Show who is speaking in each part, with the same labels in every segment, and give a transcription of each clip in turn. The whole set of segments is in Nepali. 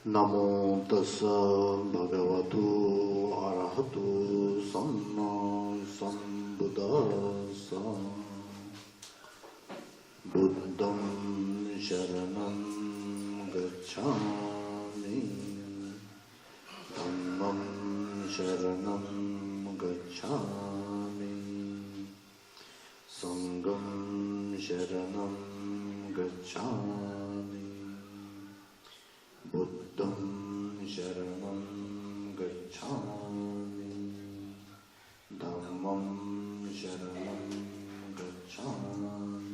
Speaker 1: नमो तस्स भगवतो अरहतो सम्मा सम्बुद्दस्स बुद्धं शरणं गच्छामि धम्मं शरणं गच्छामि संघं शरणं गच्छामि बुद्धं शरणं गच्छामि धम्मं शरणं गच्छामि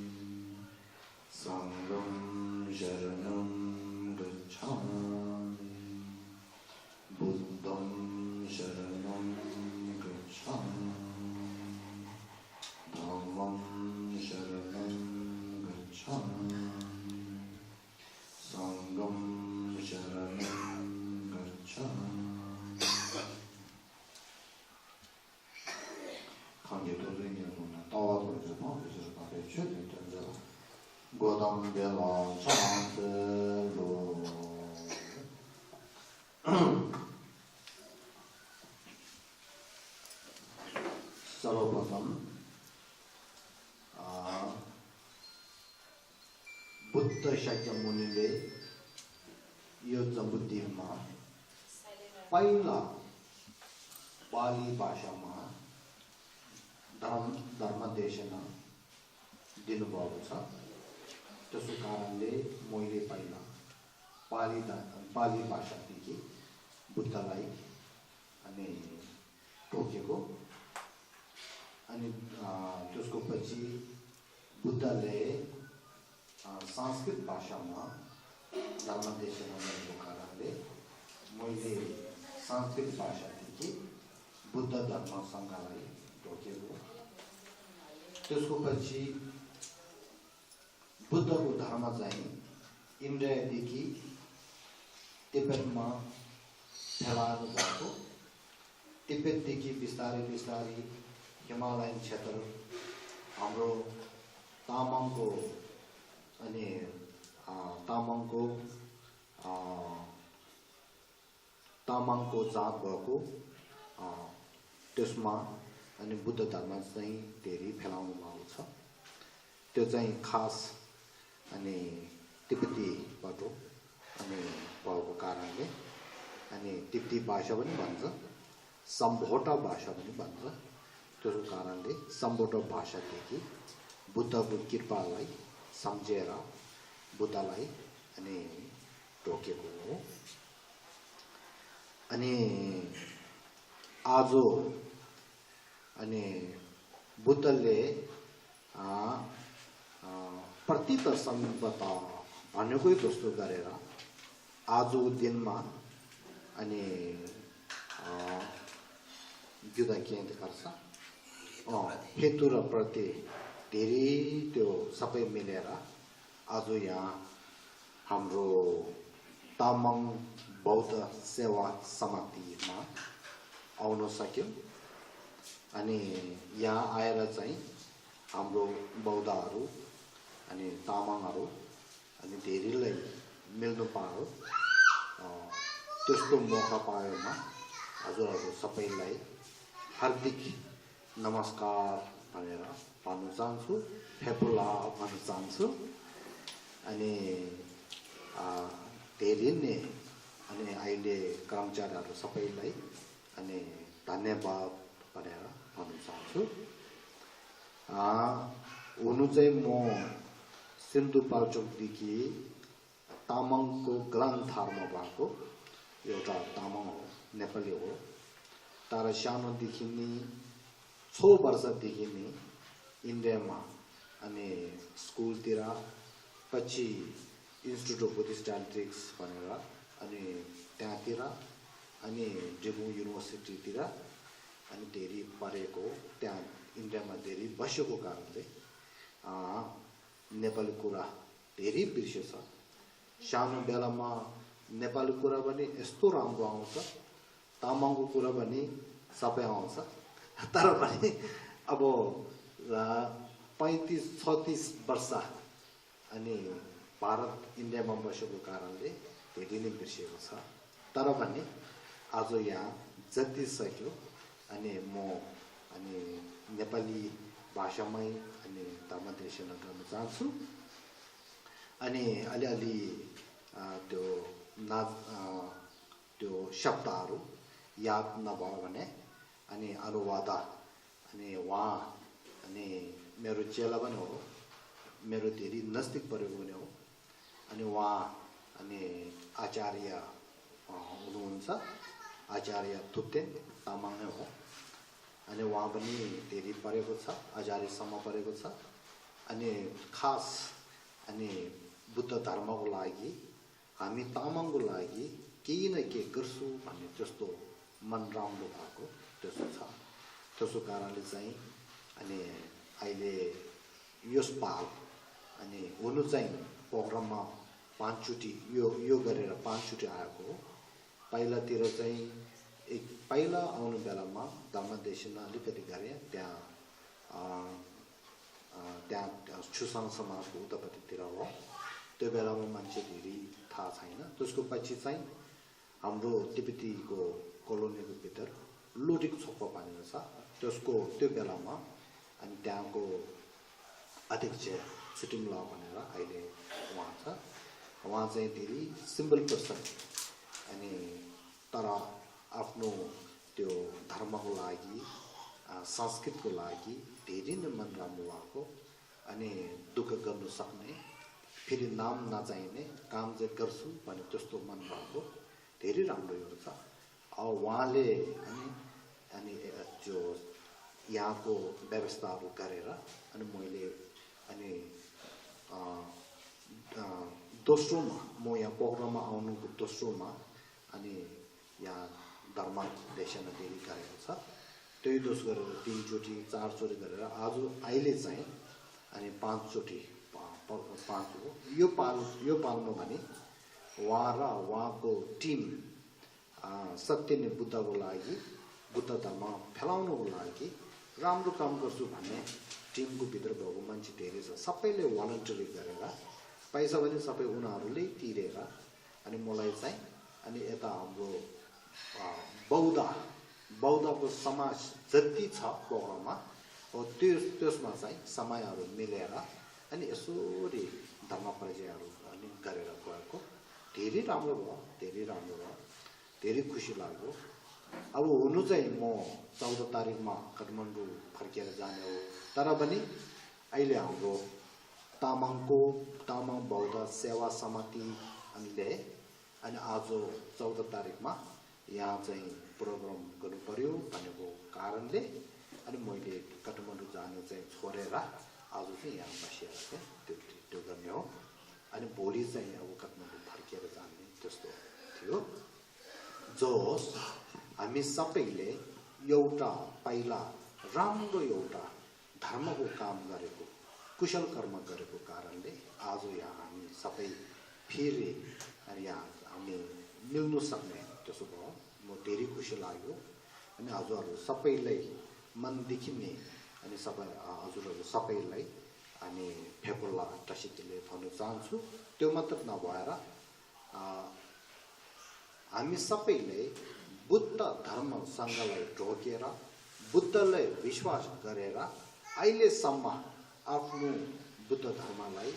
Speaker 1: संघं शरणं गच्छामि बुद्धं शरणं गच्छामि धम्मं शरणं गच्छामि संघं शरणं गच्छामि 강제도적인 따와서는 어디서 가게 최대한적으로 고담별로 상들로 सर्वप्रथम बुद्ध शाक्यमुनिले यो जम्बुद्वीपमा पहिला पाली भाषामा धर्मदेशना दिनुभएको छ। त्यसो कारणले मैले पहिला पाली भाषादेखि बुद्धलाई अनि टोकेको अनि त्यसको पछि बुद्धले संस्कृत भाषामा धर्मदेशना गरेको कारणले मैले संस्कृत भाषादेखि बुद्ध धर्म संघलाई टोकेको। त्यसको पछि बुद्धको धर्म चाहिँ इन्डियादेखि तिब्बतमा फैलाएको भएको। तिब्बतदेखि बिस्तारै बिस्तारै हिमालयन क्षेत्र हाम्रो तामाङको अनि तामाङको जात भएको त्यसमा अनि बुद्ध धर्म चाहिँ धेरै फैलाउनु भएको छ। त्यो चाहिँ खास अनि तिब्बतीबाट अनि भएको कारणले अनि तिब्बती भाषा पनि भन्छ, सम्भोटा भाषा पनि भन्छ। त्यसको कारणले सम्भोटा भाषादेखि बुद्धको कृपालाई सम्झेर बुद्धलाई अनि टोकेको हो। अनि आज अनि बुद्धले प्रतीत संहिता भनेकै जस्तो गरेर आजको दिनमा अनि जुदा के गर्छ हेतु र प्रति धेरै त्यो सबै मिलेर आज यहाँ हाम्रो तामाङ बौद्ध सेवा समितिमा आउन सक्यो। अनि यहाँ आएर चाहिँ हाम्रो बौद्धहरू अनि तामाङहरू अनि धेरैलाई मिल्नु पायो। त्यस्तो मौका पाएमा हजुरहरू सबैलाई हार्दिक नमस्कार भनेर भन्न चाहन्छु, फेपुला भन्न चाहन्छु। अनि धेरै नै अनि अहिले कर्मचारीहरू सबैलाई अनि धन्यवाद भनेर भन्न चाहन्छु। हुनु चाहिँ म सिन्धुपाल्चोकदेखि तामाङको ग्रन्थारमा भएको एउटा तामाङ हो, नेपाली हो। तर सानोदेखि नै 6 वर्षदेखि नै इन्डियामा अनि स्कुलतिर पछि इन्स्टिट्युट अफ बुद्धिस्ट ट्यान्ट्रिक्स भनेर अनि त्यहाँतिर अनि डिब्रु युनिभर्सिटीतिर अनि धेरै पढेको, त्यहाँ इन्डियामा धेरै बसेको कारणले नेपाली कुरा धेरै बिर्सेछ। सानो बेलामा नेपाली कुरा पनि यस्तो राम्रो आउँछ, तामाङको कुरा पनि सबै आउँछ। तर पनि अब 35-36 वर्ष अनि भारत इन्डियामा बसेको कारणले धेरै नै बिर्सिएको छ तर पनि आज यहाँ जति सक्यो अनि म अनि नेपाली भाषामै अनि धर्मदेशन गर्न चाहन्छु अनि अलिअलि त्यो त्यो शब्दहरू याद नभयो भने अनि अनुवाद अनि उहाँ अनि मेरो चेला पनि हो मेरो धेरै नजिक परेको पनि हो अनि उहाँ अनि आचार्य हुनुहुन्छ आचार्य थुप्तेन तामाङ नै हो अनि उहाँ पनि धेरै परेको छ आचार्यसम्म परेको छ अनि खास अनि बुद्ध धर्मको लागि हामी तामाङको लागि केही न केही गर्छु भन्ने त्यस्तो मन राम्रो भएको त्यस्तो छ त्यसो कारणले चाहिँ अनि अहिले यस पाल अनि हुनु चाहिँ प्रोग्राममा 5 चोटि यो गरेर 5 चोटि आएको हो पहिलातिर चाहिँ पहिला आउनु बेलामा धर्मदेशनमा अलिकति गरे त्यहाँ छुसाङ समाजको उतापट्टितिर हो त्यो बेलामा मान्छे धेरै थाहा छैन त्यसको पछि चाहिँ हाम्रो तिब्बतीको कोलोनीको भित्र लोडिक छोप्पा भनिन्छ छ त्यसको त्यो बेलामा अनि त्यहाँको अध्यक्ष छुटिङला भनेर अहिले उहाँ छ उहाँ चाहिँ धेरै सिम्पल पर्सन अनि तर आफ्नो त्यो धर्मको लागि संस्कृतिको लागि धेरै नै मन राम्रो भएको अनि दुःख गर्नु सक्ने फेरि नाम नचाहिने काम चाहिँ गर्छु भने त्यस्तो मन भएको धेरै राम्रो यो छ उहाँले अनि जो यहाँको व्यवस्थाहरू गरेर अनि मैले अनि दोस्रोमा म यहाँ प्रोग्राममा आउनुको दोस्रोमा अनि यहाँ धर्मदेशन धेरै गरेको छ त्यही दोष गरेर 3 चोटि 4 चोटि गरेर आज अहिले चाहिँ अनि 5 चोटि 5 हो यो पालमा भने उहाँ र उहाँको टिम सत्य नै बुद्धको लागि बुद्ध धर्म फैलाउनको लागि राम्रो काम गर्छु भन्ने टिमको भित्र भएको मान्छे धेरै छ सबैले भलन्टियरी गरेर पैसा पनि सबै उनीहरूले तिरेर अनि मलाई चाहिँ अनि यता हाम्रो बौद्धको समाज जति छ प्रोग्राममा हो त्यसमा चाहिँ समयहरू मिलेर अनि यसरी धर्म परिचयहरू अनि गरेर गएको धेरै राम्रो भयो धेरै खुसी लाग्यो अब हुनु चाहिँ म 14 तारिखमा काठमाडौँ फर्केर जाने हो तर पनि अहिले हाम्रो तामाङ बौद्ध सेवा समितिले अनि आज 14 तारिखमा यहाँ चाहिँ प्रोग्राम गर्नु पर्यो भनेको कारणले अनि मैले काठमाडौँ जानु चाहिँ छोडेर आज चाहिँ यहाँ बसेर चाहिँ त्यो गर्ने हो अनि भोलि चाहिँ अब काठमाडौँ फर्केर जाने त्यस्तो थियो जोस हामी सबैले एउटा पहिला राम्रो एउटा धर्मको काम गरेको कुशल कर्म गरेको कारणले आज यहाँ हामी सबै फेरि यहाँ हामी मिल्नु सक्ने त्यसो भयो म धेरै खुसी लाग्यो अनि हजुरहरू सबैलाई मनदेखि नै अनि सबै हजुरहरू सबैलाई अनि फेफुल्ला टसिकले भन्न चाहन्छु त्यो मात्र नभएर हामी सबैले बुद्ध धर्मसँगलाई ढोकेर बुद्धलाई विश्वास गरेर अहिलेसम्म आफ्नो बुद्ध धर्मलाई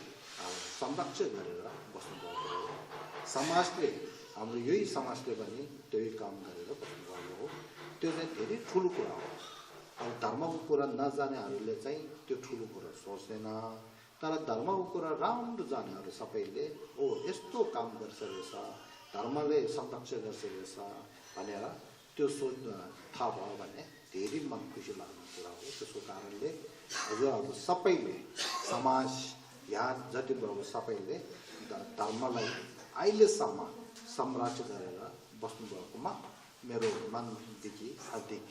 Speaker 1: संरक्षण गरेर बस्नुभएको हो समाजले हाम्रो यही समाजले पनि त्यही काम गरेर बस्नुभएको हो त्यो चाहिँ धेरै ठुलो कुरा हो अब धर्मको कुरा नजानेहरूले चाहिँ त्यो ठुलो कुरा सोच्दैन तर धर्मको कुरा राम्रो जानेहरू सबैले ओ यस्तो काम गर्छ रहेछ धर्मले संरक्षण गर्छ रहेछ भनेर त्यो सोच थाहा भयो भने धेरै मन खुसी लाग्ने कुरा हो त्यसको कारणले हजुरहरू सबैले समाज यहाँ जति भएको सबैले धर्मलाई अहिलेसम्म संरक्षण गरेर बस्नुभएकोमा मेरो मनदेखि हार्दिक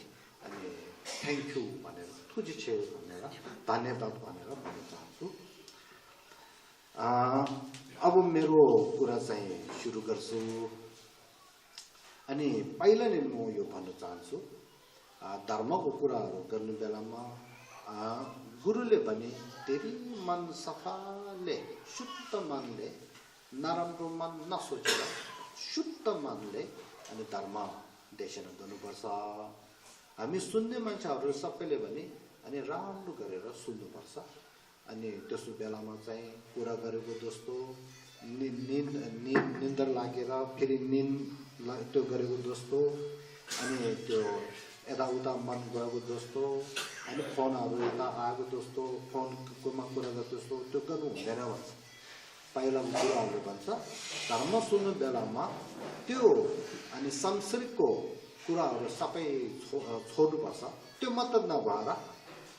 Speaker 1: अनि थ्याङ्क यू भनेर थुजी छे भनेर धन्यवाद भनेर भन्न चाहन्छु अब मेरो कुरा चाहिँ सुरु गर्छु अनि पहिला नै म यो भन्न चाहन्छु धर्मको कुराहरू गर्ने बेलामा गुरुले भने धेरै मन सफाले शुद्ध मनले नराम्रो मन नसोचेर शुद्ध मनले अनि धर्म देशना गर्नुपर्छ हामी सुन्ने मान्छेहरू सबैले भने अनि राम्रो गरेर सुन्नुपर्छ अनि त्यसो बेलामा चाहिँ कुरा गरेको जस्तो निन्द्र लागेर फेरि निन्द त्यो गरेको जस्तो अनि त्यो यताउता मन गएको जस्तो अनि फोनहरू यता आएको जस्तो फोनमा कुरा गरेको जस्तो त्यो गर्नु हुँदैन भन्छ पहिलाको कुराहरूले भन्छ धर्म सुन्ने बेलामा त्यो अनि संसारिकको कुराहरू सबै छोड्नुपर्छ त्यो मतलब नभएर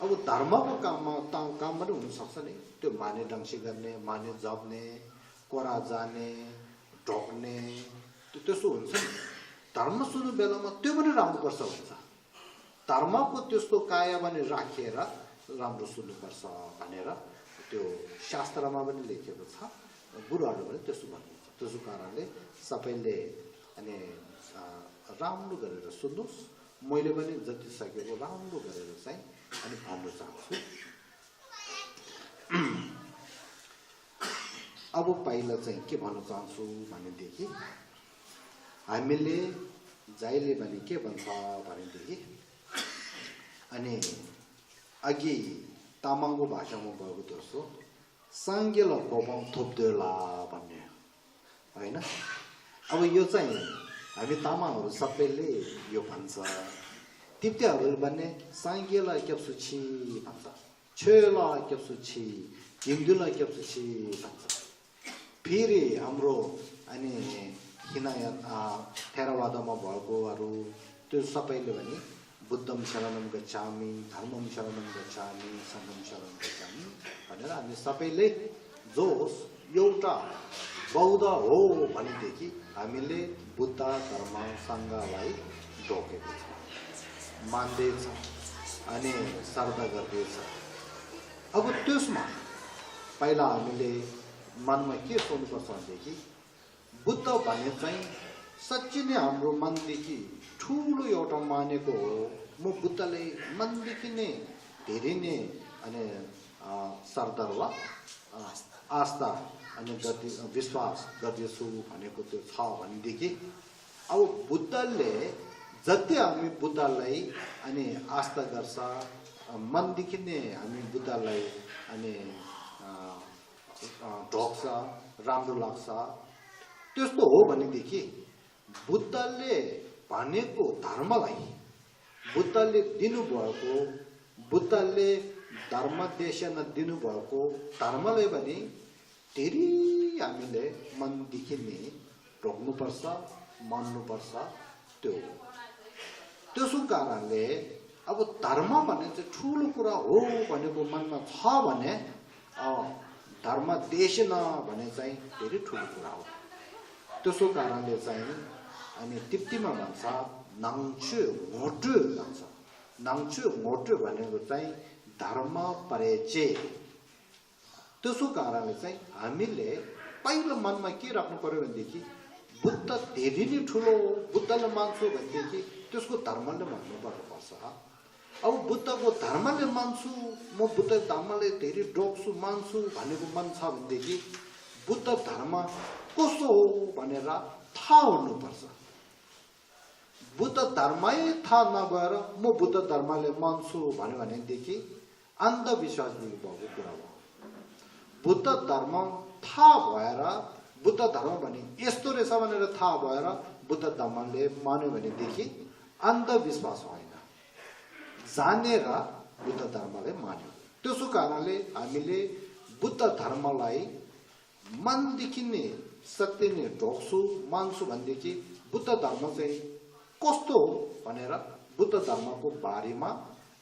Speaker 1: अब धर्मको काम पनि हुनसक्छ नि त्यो माने ढङ्सी गर्ने माने जप्ने कोरा जाने ढोक्ने त्यसो हुन्छ नि धर्म सुन्ने बेलामा त्यो पनि राख्नुपर्छ भन्छ धर्मको त्यस्तो काया पनि राखेर राम्रो सुन्नुपर्छ भनेर त्यो शास्त्रमा पनि लेखेको छ गुरुहरूले पनि त्यसो भन्नुहुन्छ त्यसो कारणले सबैले अनि राम्रो गरेर सुन्नुहोस् मैले पनि जति सकेको राम्रो गरेर चाहिँ अनि भन्न चाहन्छु अब पहिला चाहिँ के भन्न चाहन्छु भनेदेखि हामीले जहिले पनि के भन्छ भनेदेखि अनि अघि तामाङको भाषामा भएको जस्तो साङ्गेला कोपम थोप्देला भन्ने होइन अब यो चाहिँ हामी तामाङहरू सबैले यो भन्छ तिप्तेहरूले भन्ने साङ्गेला क्याप्सुछि भन्छ छेला क्याप्सुछि हिन्दूलाई क्याप्सुछि भन्छ फेरि हाम्रो अनि हिनायत थेरवादमा भएकोहरू त्यो सबैले भने बुद्धम शरणम गच्छामि धर्मम शरणम गच्छामि सङ्घम शरणम गच्छामि भनेर हामी सबैले जो एउटा बौद्ध हो भनेदेखि हामीले बुद्ध धर्म सङ्घलाई ढोकेको छ मान्दैछ अनि श्रद्धा गर्दैछ अब त्यसमा पहिला हामीले मनमा के सोच्नुपर्छ भनेदेखि बुद्ध भने चाहिँ साँच्चै नै हाम्रो मनदेखि ठुलो एउटा मानेको हो म बुद्धले मनदेखि नै धेरै नै अनि श्रद्धा वा आस्था अनि विश्वास गर्दैछु भनेको त्यो छ भनेदेखि अब बुद्धले जति हामी बुद्धलाई अनि आस्था गर्छ मनदेखि नै हामी बुद्धलाई अनि ढोक्छ राम्रो लाग्छ त्यस्तो हो भनेदेखि बुद्धले भनेको धर्मलाई बुद्धले दिनुभएको बुद्धले धर्म देशन दिनुभएको धर्मलाई पनि धेरै हामीले मनदेखि नै ढोक्नुपर्छ मान्नुपर्छ त्यो त्यसो कारणले अब धर्म भन्ने चाहिँ ठुलो कुरा हो भनेको मनमा छ भने धर्म देशन भने चाहिँ धेरै ठुलो कुरा हो त्यसो कारणले चाहिँ अनि तिप्तीमा भन्छ नाङ्छु मोटु भन्छ नाङ्छु मोटु भनेको चाहिँ धर्म परेचे त्यसो कारणले चाहिँ हामीले पहिलो मनमा के राख्नु पर्यो भनेदेखि बुद्ध धेरै नै ठुलो बुद्धले मान्छु भनेदेखि त्यसको धर्मले मान्नु पर्नुपर्छ अब बुद्धको धर्मले मान्छु म बुद्ध धर्मले धेरै ढोक्छु मान्छु भनेको मन छ भनेदेखि बुद्ध धर्म कस्तो हो भनेर थाहा हुनुपर्छ बुद्ध धर्मै थाहा नभएर म बुद्ध धर्मले मान्छु भन्यो भनेदेखि अन्धविश्वास भएको कुरा हो बुद्ध धर्म थाहा भएर बुद्ध धर्म भने यस्तो रहेछ भनेर थाहा भएर बुद्ध धर्मले मान्यो भनेदेखि अन्धविश्वास होइन जानेर बुद्ध धर्मले मान्यो त्यसो कारणले हामीले बुद्ध धर्मलाई मनदेखि नै सत्य नै ढोक्छु मान्छु भनेदेखि बुद्ध धर्म चाहिँ कस्तो हो भनेर बुद्ध धर्मको बारेमा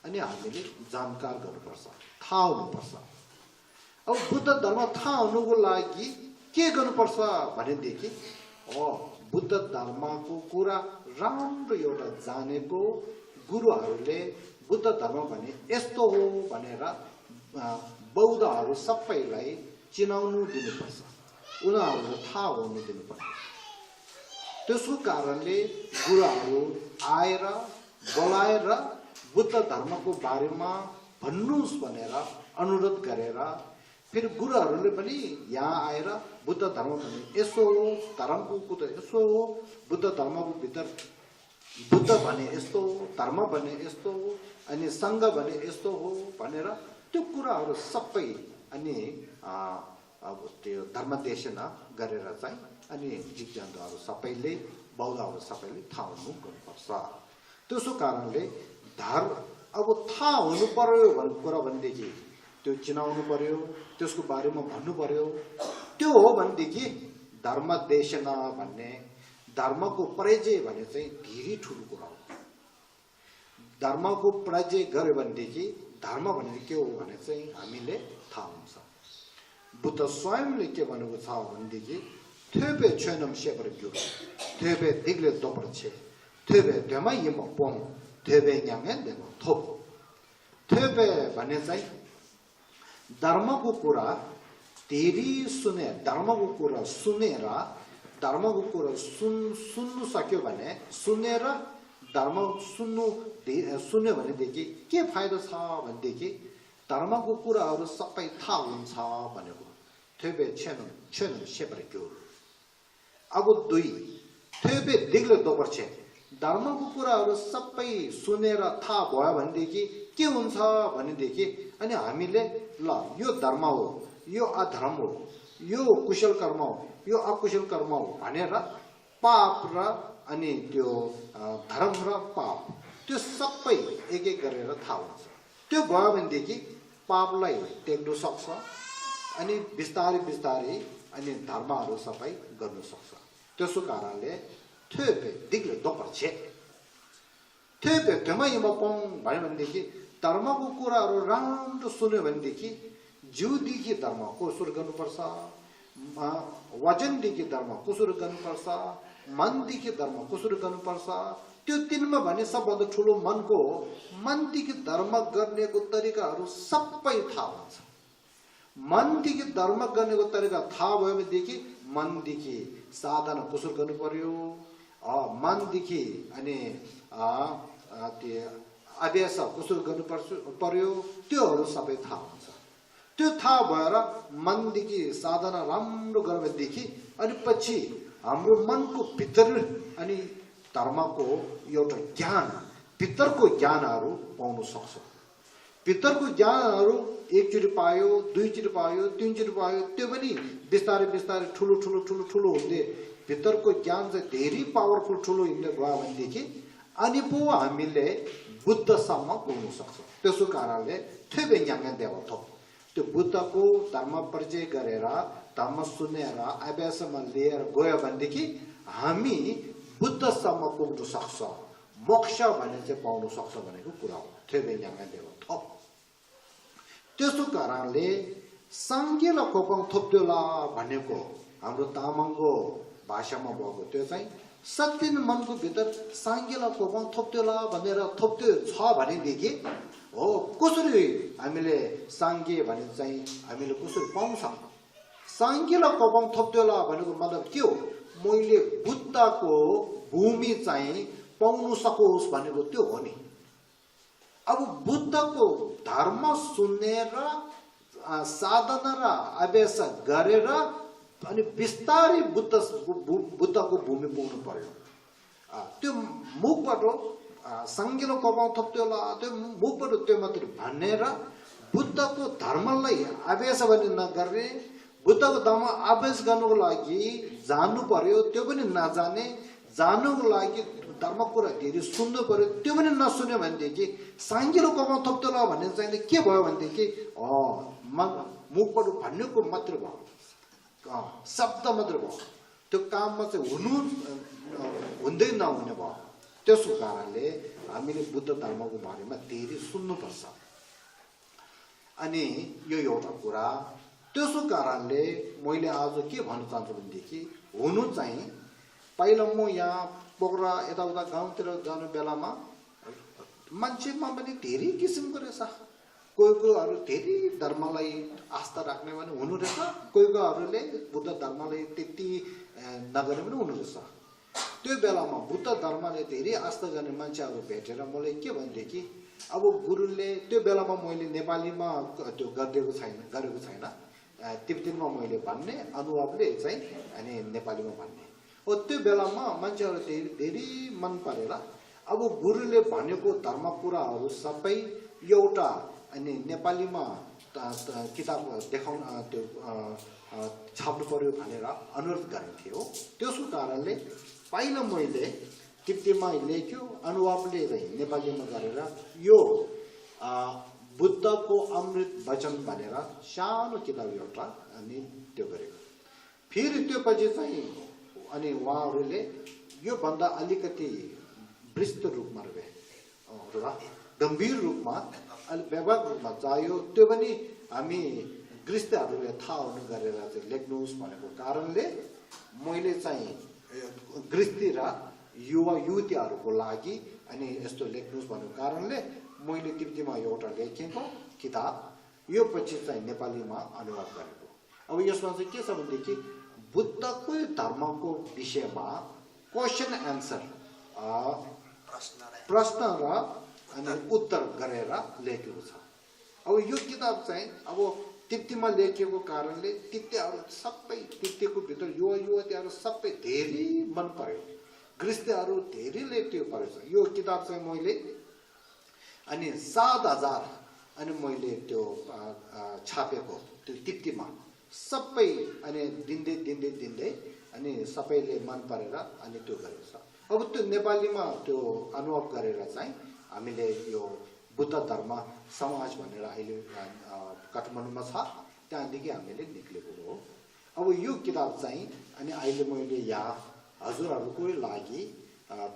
Speaker 1: अनि हामीले जानकार गर्नुपर्छ थाहा हुनुपर्छ अब बुद्ध धर्म थाहा हुनुको लागि के गर्नुपर्छ भनेदेखि बुद्ध धर्मको कुरा राम्रो एउटा जानेको गुरुहरूले बुद्ध धर्म भने यस्तो हो भनेर बौद्धहरू सबैलाई चिनाउनु दिनुपर्छ उनीहरूलाई थाहा हुनु दिनुपर्छ त्यसो कारणले गुरुहरू आएर बोलाएर बुद्ध धर्मको बारेमा भन्नुहोस् भनेर अनुरोध गरेर फेरि गुरुहरूले पनि यहाँ आएर बुद्ध धर्म भने यसो हो, धर्मको कुरा यसो हो, बुद्ध धर्मको भित्र बुद्ध भने यस्तो हो, धर्म भने यस्तो हो, अनि सङ्घ भने यस्तो हो भनेर त्यो कुराहरू सबै अनि अब त्यो धर्मदेशना गरेर चाहिँ अनि जिज्ञासुहरू सबैले बौद्धहरू सबैले थाहा हुनु गर्नुपर्छ। त्यसो कारणले अब थाहा हुनु पर्यो भन्ने कुरा भनेदेखि त्यो चिनाउनु पर्यो, त्यसको बारेमा भन्नु पर्यो। त्यो हो भनेदेखि धर्मदेशना भन्ने धर्मको परिचय भने चाहिँ धेरै ठुलो कुरा हो। धर्मको परिचय गर्यो भनेदेखि धर्म भनेको के हो भने चाहिँ हामीले थाहा हुन्छ। बुद्ध स्वयंले के भनेको छ भनेदेखि थेबे छेनम सेपर ग्यो थेबे दिग्ले दोपर छे थेबे देमा यम पोङ थेबे न्याङे देमा थोप। थेबे भने चाहिँ धर्मको कुरा धेरै सुने, धर्मको कुरा सुनेर धर्मको कुरा सुन्नु सक्यो भने सुनेर धर्म सुन्यो भनेदेखि के फाइदा छ भनेदेखि धर्मको कुराहरू सबै थाहा हुन्छ भनेको। थेबे छेनम सेपर ग्यो। अब 2 थेबे दिग्ले दोपर छे धर्मको कुराहरू सबै सुनेर थाहा भयो भनेदेखि के हुन्छ भनेदेखि अनि हामीले ल यो धर्म हो, यो अधर्म हो, यो कुशल कर्म हो, यो अकुशल कर्म हो भनेर पाप र अनि त्यो धर्म र पाप त्यो सबै एक एक गरेर थाहा हुन्छ। त्यो भयो भनेदेखि पापलाई टेक्नु सक्छ अनि बिस्तारै बिस्तारै अनि धर्महरू सबै गर्नु सक्छ। त्यसो कारणले थेबे दिग्ले दोपर छे थेबे देमा यम पोङ भन्यो भनेदेखि धर्मको कुराहरू राम्रो सुन्यो भनेदेखि जिउदेखि धर्म कसरी गर्नुपर्छ, वचनदेखि धर्म कसरी गर्नुपर्छ, मनदेखि धर्म कसरी गर्नुपर्छ, त्यो तिनमा भने सबभन्दा ठुलो मनको हो। मनदेखि धर्म गर्नेको तरिकाहरू सबै थाहा हुन्छ। मनदेखि धर्म गर्नेको तरिका थाहा भयो भनेदेखि मनदेखि साधना कसरी गर्नु पर्यो, मनदेखि अनि त्यो अभ्यास कसरी गर्नु पर्यो त्योहरू सबै थाहा हुन्छ। त्यो थाहा भएर मनदेखि साधना राम्रो गर्यो भनेदेखि अनि पछि हाम्रो मनको भित्र अनि धर्मको एउटा ज्ञान भित्रको ज्ञानहरू पाउन सक्छ। भित्रको ज्ञानहरू एकचोटि पायो, दुईचोटि पायो, तीनचोटि पायो, त्यो पनि बिस्तारै बिस्तारै ठुलो ठुलो ठुलो ठुलो हुँदै भित्रको ज्ञान चाहिँ धेरै पावरफुल ठुलो हुँदै गयो भनेदेखि अनि पो हामीले बुद्धसम्म पुग्न सक्छ। त्यसो कारणले थेबे न्याङे देव थोप त्यो बुद्धको धर्म परिचय गरेर धर्म सुनेर अभ्यासमा लिएर गयो भनेदेखि हामी बुद्धसम्म पुग्न सक्छ, मोक्ष भने चाहिँ पाउन सक्छ भनेको कुरा हो। थेबे न्याङे देव थोप। त्यसो कारणले साङ्गेला कोपङ थोप्देला भनेको हाम्रो तामाङको भाषामा भएको त्यो चाहिँ सत्य मनको भित्र साङ्गेला कोपङ थोप्देला भनेर थोप्दै छ भनेदेखि हो कसरी हामीले साङ्गे भने चाहिँ हामीले कसरी पाउँछ। साङ्गेला कोपङ थोप्देला भनेको मतलब के हो, मैले बुद्धको भूमि चाहिँ पाउन सकोस् भनेको त्यो हो नि। अब बुद्धको धर्म सुनेर साधना र अभ्यास गरेर अनि बिस्तारै बुद्धको भूमि पुग्नु पर्यो। त्यो मुखबाट साङ्गेला कोपङ थोप्देला त्यो मुखबाट त्यो मात्रै भनेर बुद्धको धर्मलाई अभ्यास पनि नगर्ने, बुद्धको धर्म अभ्यास गर्नुको लागि जान्नु पर्यो त्यो पनि नजाने, जान्नुको लागि धर्म कुरा धेरै सुन्नु पर्यो त्यो पनि नसुन्यो भनेदेखि साङ्गेला कोपङ थोप्देला भन्ने चाहिँ के भयो भनेदेखि मुखबाट भन्नुको मात्र भयो, शब्द मात्र भयो, त्यो काममा चाहिँ हुँदै नहुने भयो। त्यसो कारणले हामीले बुद्ध धर्मको बारेमा धेरै सुन्नुपर्छ। अनि यो एउटा कुरा। त्यसो कारणले मैले आज के भन्न चाहन्छु भनेदेखि हुनु चाहिँ पहिला म यहाँ पोखरा यताउता गाउँतिर जाने बेलामा मान्छेमा पनि धेरै किसिमको रहेछ। कोही कोहीहरू धेरै धर्मलाई आस्था राख्ने पनि हुनु रहेछ, कोही कोहीहरूले बुद्ध धर्मलाई त्यति नगर्ने पनि हुनु रहेछ। त्यो बेलामा बुद्ध धर्मले धेरै आस्था गर्ने मान्छेहरू भेटेर मलाई के भनेदेखि अब गुरुले त्यो बेलामा मैले नेपालीमा त्यो गरेको छैन तिब्बतीमा मैले भन्ने अनुवादले चाहिँ अनि नेपालीमा भन्ने हो त्यो बेलामा मान्छेहरू धेरै मन परेर अब गुरुले भनेको धर्म कुराहरू सबै एउटा अनि नेपालीमा किताब देखाउन त्यो छाप्नु पर्यो भनेर अनुरोध गरिन्थ्यो त्यसको कारणले पहिला मैले तिब्बतीमा लेख्यो अनुवादले चाहिँ नेपालीमा गरेर यो बुद्धको अमृत वचन भनेर सानो किताब एउटा अनि त्यो गरेको फेरि त्यो पछि चाहिँ अनि उहाँहरूले यो भन्दा अलिकति विस्तृत रूपमा गम्भीर रूपमा अलि व्यापक रूपमा चाहियो त्यो पनि हामी गृहस्थहरूले थाहा हुनु गरेर चाहिँ लेख्नुहोस् भनेको कारणले मैले चाहिँ गृहस्थी र युवा युवतीहरूको लागि अनि यस्तो लेख्नुहोस् भनेको कारणले मैले तिब्बतीमा एउटा लेखेको किताब यो पछि चाहिँ नेपालीमा अनुवाद गरेको अब यसमा चाहिँ के छ भनेदेखि बुद्धको धर्मको विषयमा क्वेसन एन्सर प्रश्न र अनि उत्तर गरेर लेखेको छ अब यो किताब चाहिँ अब तिब्बतीमा लेखेको कारणले तिब्बतीहरू सबै तिब्बतीको भित्र युवा युवतीहरू सबै धेरै मन पर्यो गृहस्थीहरू धेरैले त्यो परेछ यो किताब चाहिँ मैले अनि 7,000 अनि मैले त्यो छापेको त्यो तिब्बतीमा सबै अनि दिँदै अनि सबैले मन परेर अनि त्यो गरेको छ अब त्यो नेपालीमा त्यो अनुवाद गरेर चाहिँ हामीले यो बुद्ध धर्म समाज भनेर अहिले काठमाडौँमा छ त्यहाँदेखि हामीले निक्लेको हो अब यो किताब चाहिँ अनि अहिले मैले यहाँ हजुरहरूको लागि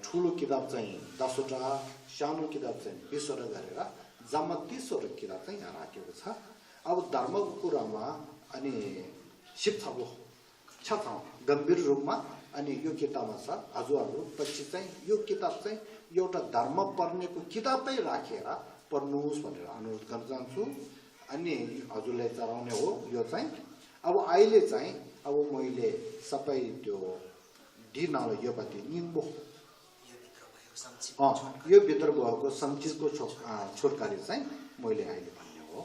Speaker 1: ठुलो किताब चाहिँ 10वटा सानो किताब चाहिँ 20वटा गरेर जम्मा 30वटा किताब चाहिँ यहाँ राखेको छ अब धर्मको कुरामा अनि शिक्षाको छ गम्भीर रूपमा अनि यो किताबमा छ हजुरहरू पछि चाहिँ यो किताब चाहिँ एउटा धर्म पढ्नेको किताबै राखेर पढ्नुहोस् भनेर अनुरोध गर्न चाहन्छु अनि हजुरले चलाउने हो यो चाहिँ अब अहिले चाहिँ अब मैले सबै त्यो दिनाल यो पाति निम्बो यो भित्र भएको संक्षिप्तको छोटकारी चाहिँ मैले अहिले भन्ने हो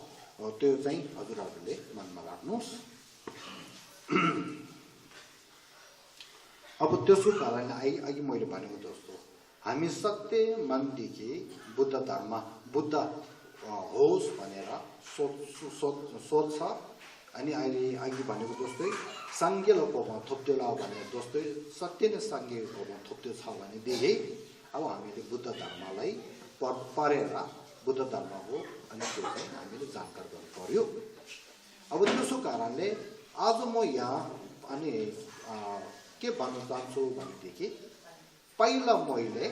Speaker 1: त्यो चाहिँ हजुरहरूले मनमा राख्नुहोस् अब त्यसको कारणले अघि मैले भनेको जस्तो हामी सत्य मनदेखि बुद्ध धर्म बुद्ध होस् भनेर सोच्छ अनि अहिले अघि भनेको जस्तै साङ्ग्यलोकोमा थोप्देला भने जस्तै सत्य नै साङ्ग्यलोकोमा थोप्दे छ भनेदेखि अब हामीले बुद्ध धर्मलाई पढेर बुद्ध धर्म हो अनि त्यो चाहिँ हामीले जानकार गर्नु पर्यो अब त्यसो कारणले आज म यहाँ अनि के भन्न चाहन्छु भनेदेखि पहिला मैले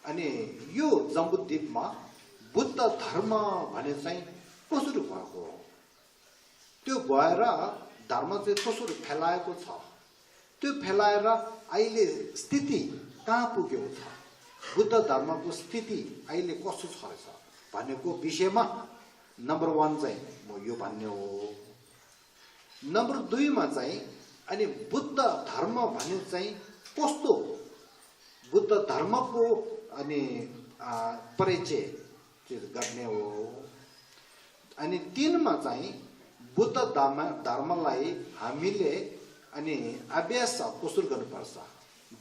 Speaker 1: अनि यो जम्बुद्वीपमा बुद्ध धर्म भने चाहिँ कसरी भएको हो त्यो भएर धर्म चाहिँ कसरी फैलाएको छ त्यो फैलाएर अहिले स्थिति कहाँ पुगेको छ बुद्ध धर्मको स्थिति अहिले कस्तो छ भनेको विषयमा नम्बर 1 चाहिँ म यो भन्ने हो नम्बर 2 मा चाहिँ अनि बुद्ध धर्म भने चाहिँ कस्तो बुद्ध धर्मको अनि परिचय गर्ने हो अनि 3 मा चाहिँ बुद्ध धर्मलाई हामीले अनि अभ्यास कसरी गर्नुपर्छ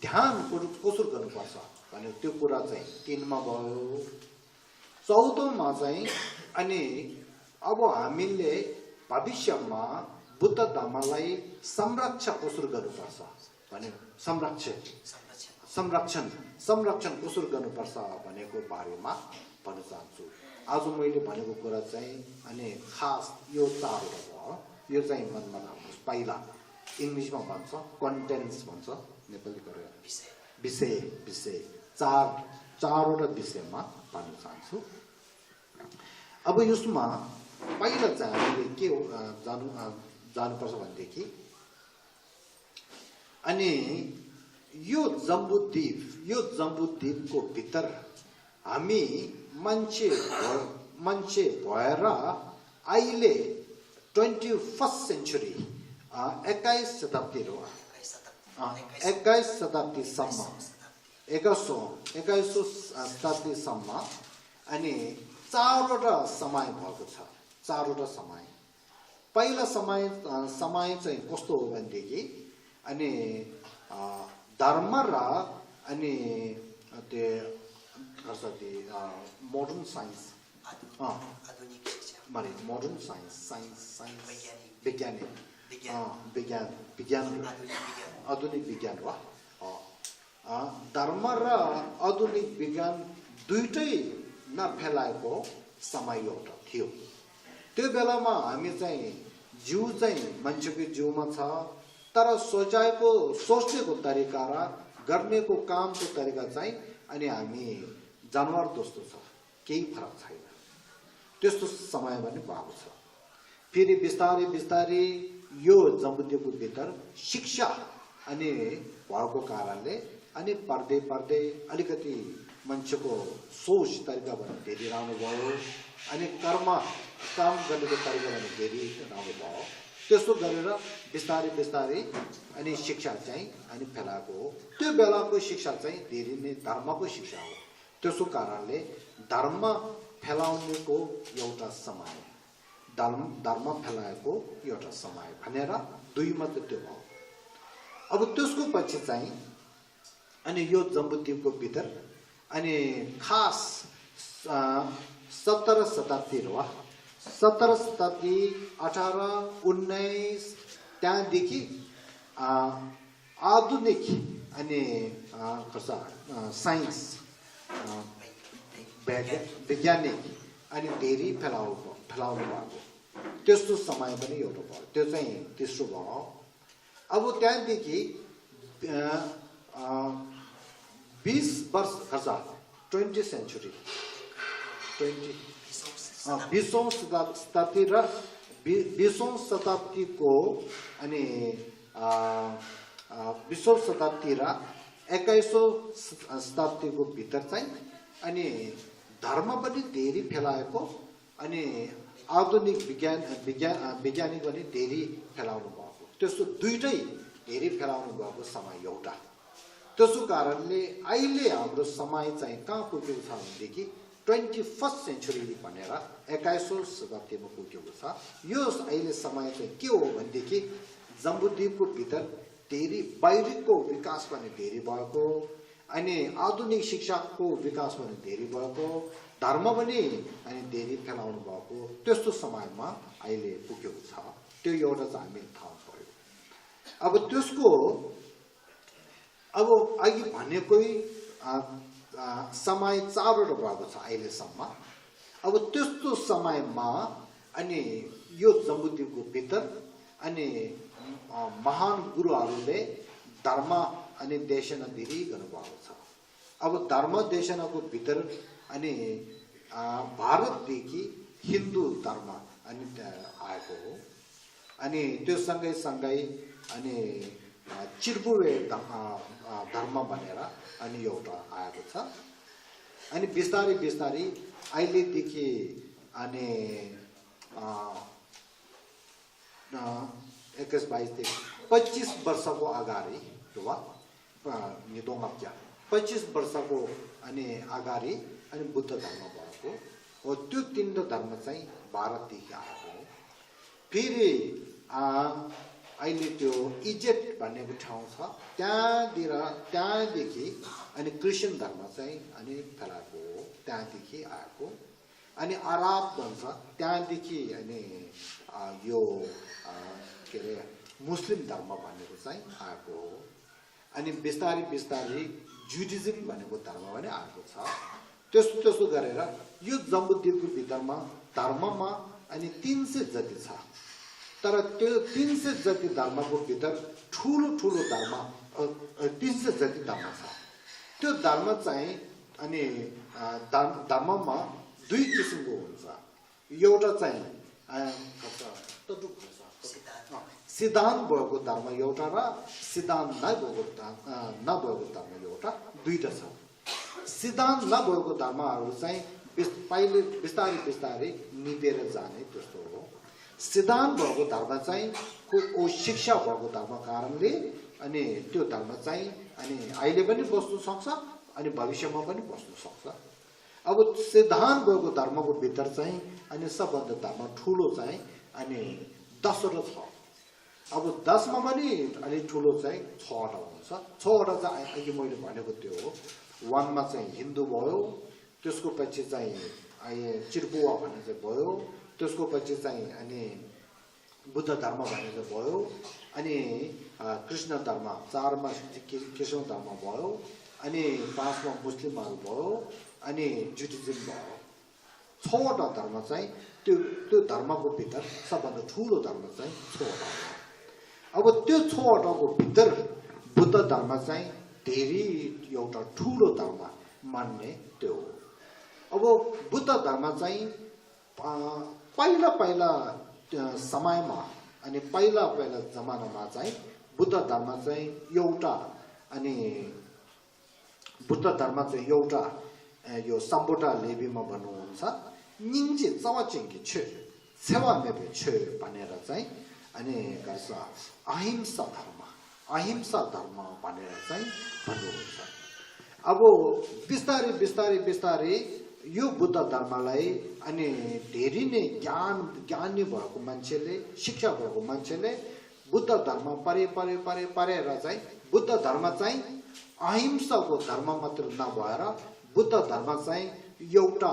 Speaker 1: ध्यान कसरी गर्नुपर्छ भने त्यो कुरा चाहिँ 3 मा भयो 14 मा चाहिँ अनि अब हामीले भविष्यमा बुद्ध धर्मलाई संरक्षण कसरी गर्नुपर्छ भने संरक्षण कसरी गर्नुपर्छ भनेको बारेमा भन्न चाहन्छु आज मैले भनेको कुरा चाहिँ अनि खास यो 4वटा भयो यो चाहिँ मनमा राख्नुहोस् पहिला इङ्ग्लिसमा भन्छ कन्टेन्ट्स भन्छ नेपाली गरेर विषय चारवटा विषयमा भन्न चाहन्छु अब यसमा पहिला चाहिँ हामीले के जानुपर्छ भनेदेखि अनि यो जम्बुद्वीपको भित्र हामी मान्छे भएर अहिले 21st सेन्चुरी 21 शताब्दीसम्म 21औं शताब्दीसम्म अनि 4वटा समय भएको छ 4वटा समय पहिला समय चाहिँ कस्तो हो भनेदेखि अनि धर्म र अनि त्यो मोडर्न साइन्स मारे मोडर्न साइन्स विज्ञान आधुनिक विज्ञान वा धर्म र आधुनिक विज्ञान दुईटै नफेलाएको समय एउटा थियो त्यो बेलामा हामी चाहिँ जीव चाहिँ मान्छेको जीवमा छ तर सोच्नेको तरिका र गर्नेको कामको तरिका चाहिँ अनि हामी जानवर जस्तो छ केही फरक छैन त्यस्तो समय पनि भएको छ फेरि बिस्तारै बिस्तारै यो जम्बुद्वीपको भित्र शिक्षा अनि भएको कारणले अनि पढ्दै अलिकति मान्छेको सोच तरिका पनि धेरै राम्रो भयो अनि काम गर्नेको तरिका पनि धेरै राम्रो भयो त्यसो गरेर बिस्तारै अनि शिक्षा चाहिँ अनि फैलाएको हो त्यो बेलाको शिक्षा चाहिँ धेरै नै धर्मको शिक्षा हो त्यसो कारणले धर्म फैलाउनेको एउटा समय धर्म फैलाएको एउटा समय भनेर दुई मात्र त्यो भयो अब त्यसको पछि चाहिँ अनि यो जम्बुद्वीपको भित्र अनि खास 17 शताब्दी वा 17 शताब्दी 18 19 त्यहाँदेखि आधुनिक अनि साइन्स वैज्ञानिक अनि धेरै फैलाउनु भएको त्यस्तो समय पनि एउटा भयो त्यो चाहिँ तेस्रो भयो अब त्यहाँदेखि 20 वर्ष 20th century 20th शताब्दी र 20th शताब्दीको अनि 20th शताब्दी र 21th शताब्दीको भित्र चाहिँ अनि धर्म पनि धेरै फैलाएको अनि आधुनिक वैज्ञानिक पनि धेरै फैलाउनु भएको त्यस्तो दुईटै धेरै फैलाउनु भएको समय एउटा त्यसो कारणले अहिले हाम्रो समय चाहिँ कहाँ पुगेको छ भनेदेखि 21st century भनेर 21औं शताब्दीमा पुगेको छ यो अहिले समय चाहिँ के हो भनेदेखि जम्बुद्वीपको भित्र धेरै बाहिरको विकास पनि धेरै भएको अनि आधुनिक शिक्षाको विकास पनि धेरै भएको धर्म पनि अनि धेरै फैलाउनु भएको त्यस्तो समयमा अहिले पुगेको छ त्यो एउटा चाहिँ हामीले थाहा पर्यो अब त्यसको अब अघि भनेकै समय चारवटा भएको छ अहिलेसम्म अब त्यस्तो समयमा अनि यो जम्बुद्वीपको भित्र अनि महान गुरुहरूले धर्म अनि देशना धेरै गर्नुभएको छ अब धर्म देशनाको भित्र अनि भारतदेखि हिन्दू धर्म अनि आएको हो अनि त्यो सँगै अनि चिर्बुवे धर्म भनेर अनि एउटा आएको छ अनि बिस्तारै अहिलेदेखि अनि 21-22 वर्षको अगाडि वा निदोङप्या 25 वर्षको अनि अगाडि अनि बुद्ध धर्म भएको हो त्यो तीनवटा धर्म चाहिँ भारतदेखि आएको हो फेरि अहिले त्यो इजिप्ट भन्ने ठाउँ छ त्यहाँदेखि अनि क्रिस्चियन धर्म चाहिँ अनि फैलाएको हो त्यहाँदेखि आएको अनि अरब भन्छ त्यहाँदेखि अनि यो के अरे मुस्लिम धर्म भनेको चाहिँ आएको हो अनि बिस्तारै जुडिज्म भनेको धर्म पनि आएको छ त्यस्तो गरेर यो जम्बुद्वीपको भित्रमा धर्ममा अनि 300 जति छ तर त्यो 300 जति धर्मको भित्र ठुलो धर्म 300 जति धर्म छ त्यो धर्म चाहिँ अनि धर्ममा दुई किसिमको हुन्छ एउटा चाहिँ सिद्धान्त भएको धर्म एउटा र सिद्धान्त नभएको धर्म एउटा दुईटा छ सिद्धान्त नभएको धर्महरू चाहिँ पहिले बिस्तारै निभेर जाने त्यस्तो हो सिद्धान्त भएको धर्म चाहिँ को शिक्षा भएको धर्म कारणले अनि त्यो धर्म चाहिँ अनि अहिले पनि बस्नु सक्छ अनि भविष्यमा पनि बस्नु सक्छ अब सिद्धान्त भएको धर्मको भित्र चाहिँ अनि सबभन्दा धर्म ठुलो चाहिँ अनि 10वटा छ अब 10 मा पनि अलि ठुलो चाहिँ 6वटा हुन्छ 6वटा चाहिँ अघि मैले भनेको त्यो हो 1 मा चाहिँ हिन्दू भयो त्यसको पछि चाहिँ चिर्पुवा भन्ने चाहिँ भयो त्यसको पछि चाहिँ अनि बुद्ध धर्म भन्ने चाहिँ भयो अनि कृष्ण धर्म 4 मा कृष्ण धर्म भयो अनि 5 मा मुस्लिमहरु भयो अनि जुडिज्म भयो 6वटा धर्म चाहिँ त्यो धर्मको भित्र सबभन्दा ठूलो धर्म चाहिँ 6वटा हो अब त्यो 6वटाको भित्र बुद्ध धर्म चाहिँ धेरै एउटा ठूलो धर्म मान्ने त्यो हो अब बुद्ध धर्म चाहिँ पहिला समयमा अनि पहिला जमानामा चाहिँ बुद्ध धर्म चाहिँ एउटा अनि बुद्ध धर्म चाहिँ एउटा यो सम्बोटा लेबीमा भन्नुहुन्छ निङजे चावाचिङकी छ सेवा मेबे छ भनेर चाहिँ अनि गर्छ अहिंसा धर्म भनेर चाहिँ भन्नुहुन्छ अब बिस्तारै यो बुद्ध धर्मलाई अनि धेरै नै ज्ञानी भएको मान्छेले शिक्षा भएको मान्छेले बुद्ध धर्म परेर चाहिँ बुद्ध धर्म चाहिँ अहिंसाको धर्म मात्र नभएर बुद्ध धर्म चाहिँ एउटा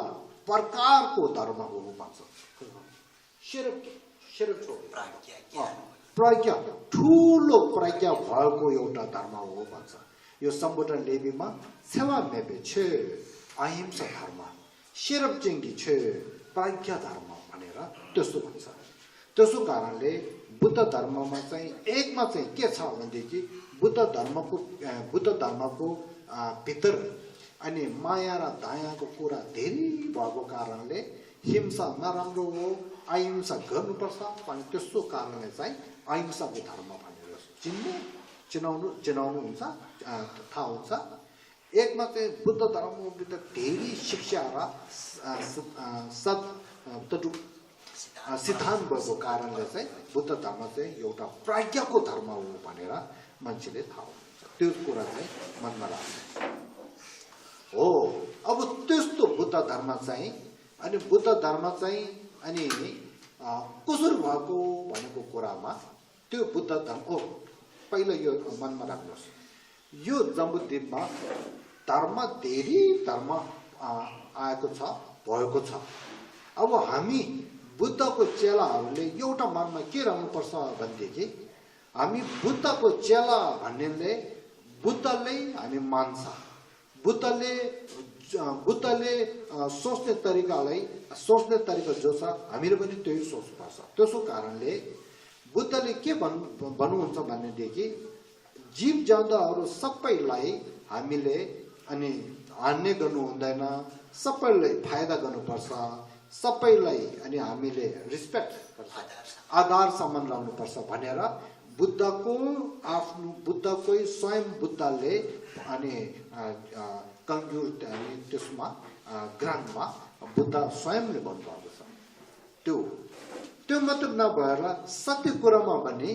Speaker 1: प्रकारको धर्म हो भन्छ प्रज्ञा ठूलो प्रज्ञा भएको एउटा धर्म हो भन्छ यो सम्बोधन लेबीमा सेवा मेबे छ अहिंसा धर्म शेरब चेंगी छ प्रज्ञा धर्म भनेर त्यस्तो भन्छ त्यसो कारणले बुद्ध धर्ममा चाहिँ एकमा चाहिँ के छ भन्देखि बुद्ध धर्मको भित्र अनि माया र दयाको कुरा धेरै भएको कारणले हिंसा नराम्रो हो अहिंसा गर्नुपर्छ भने त्यसो कारणले चाहिँ अहिंसाको धर्म भनेर चिनाउनु हुन्छ थाहा हुन्छ एकमा चाहिँ बुद्ध धर्मको भित्र धेरै शिक्षा र सिद्धान्त भएको कारणले चाहिँ बुद्ध धर्म चाहिँ एउटा प्रज्ञाको धर्म हो भनेर मान्छेले थाहा हुन्छ त्यो कुरा चाहिँ मनमा राख्छ हो अब त्यस्तो बुद्ध धर्म चाहिँ अनि बुद्ध धर्म चाहिँ अनि कसरी भएको भनेको कुरामा त्यो बुद्ध धर्म पहिला यो मनमा राख्नुहोस् यो जम्बुद्वीपमा धर्म धेरै धर्म आएको छ भएको छ अब हामी बुद्धको चेलाहरूले एउटा मनमा के राख्नुपर्छ भनेदेखि हामी बुद्धको चेला भन्नेले बुद्धले हामी मान्छ बुद्धले सोच्ने तरिका जो छ हामीले पनि त्यही सोच्नुपर्छ त्यसो कारणले बुद्धले के भन्नुहुन्छ भनेदेखि जीव जन्तुहरू सबैलाई हामीले अनि हान्ने गर्नु हुँदैन सबैलाई फाइदा गर्नुपर्छ सबैलाई अनि हामीले रिस्पेक्ट आधार सम्मान राख्नुपर्छ भनेर बुद्धकै स्वयं बुद्धले अनि कन्क्लुड अनि त्यसमा ग्रन्थमा बुद्ध स्वयंले भन्नुभएको छ त्यो मात्र नभएर सत्य कुरामा भने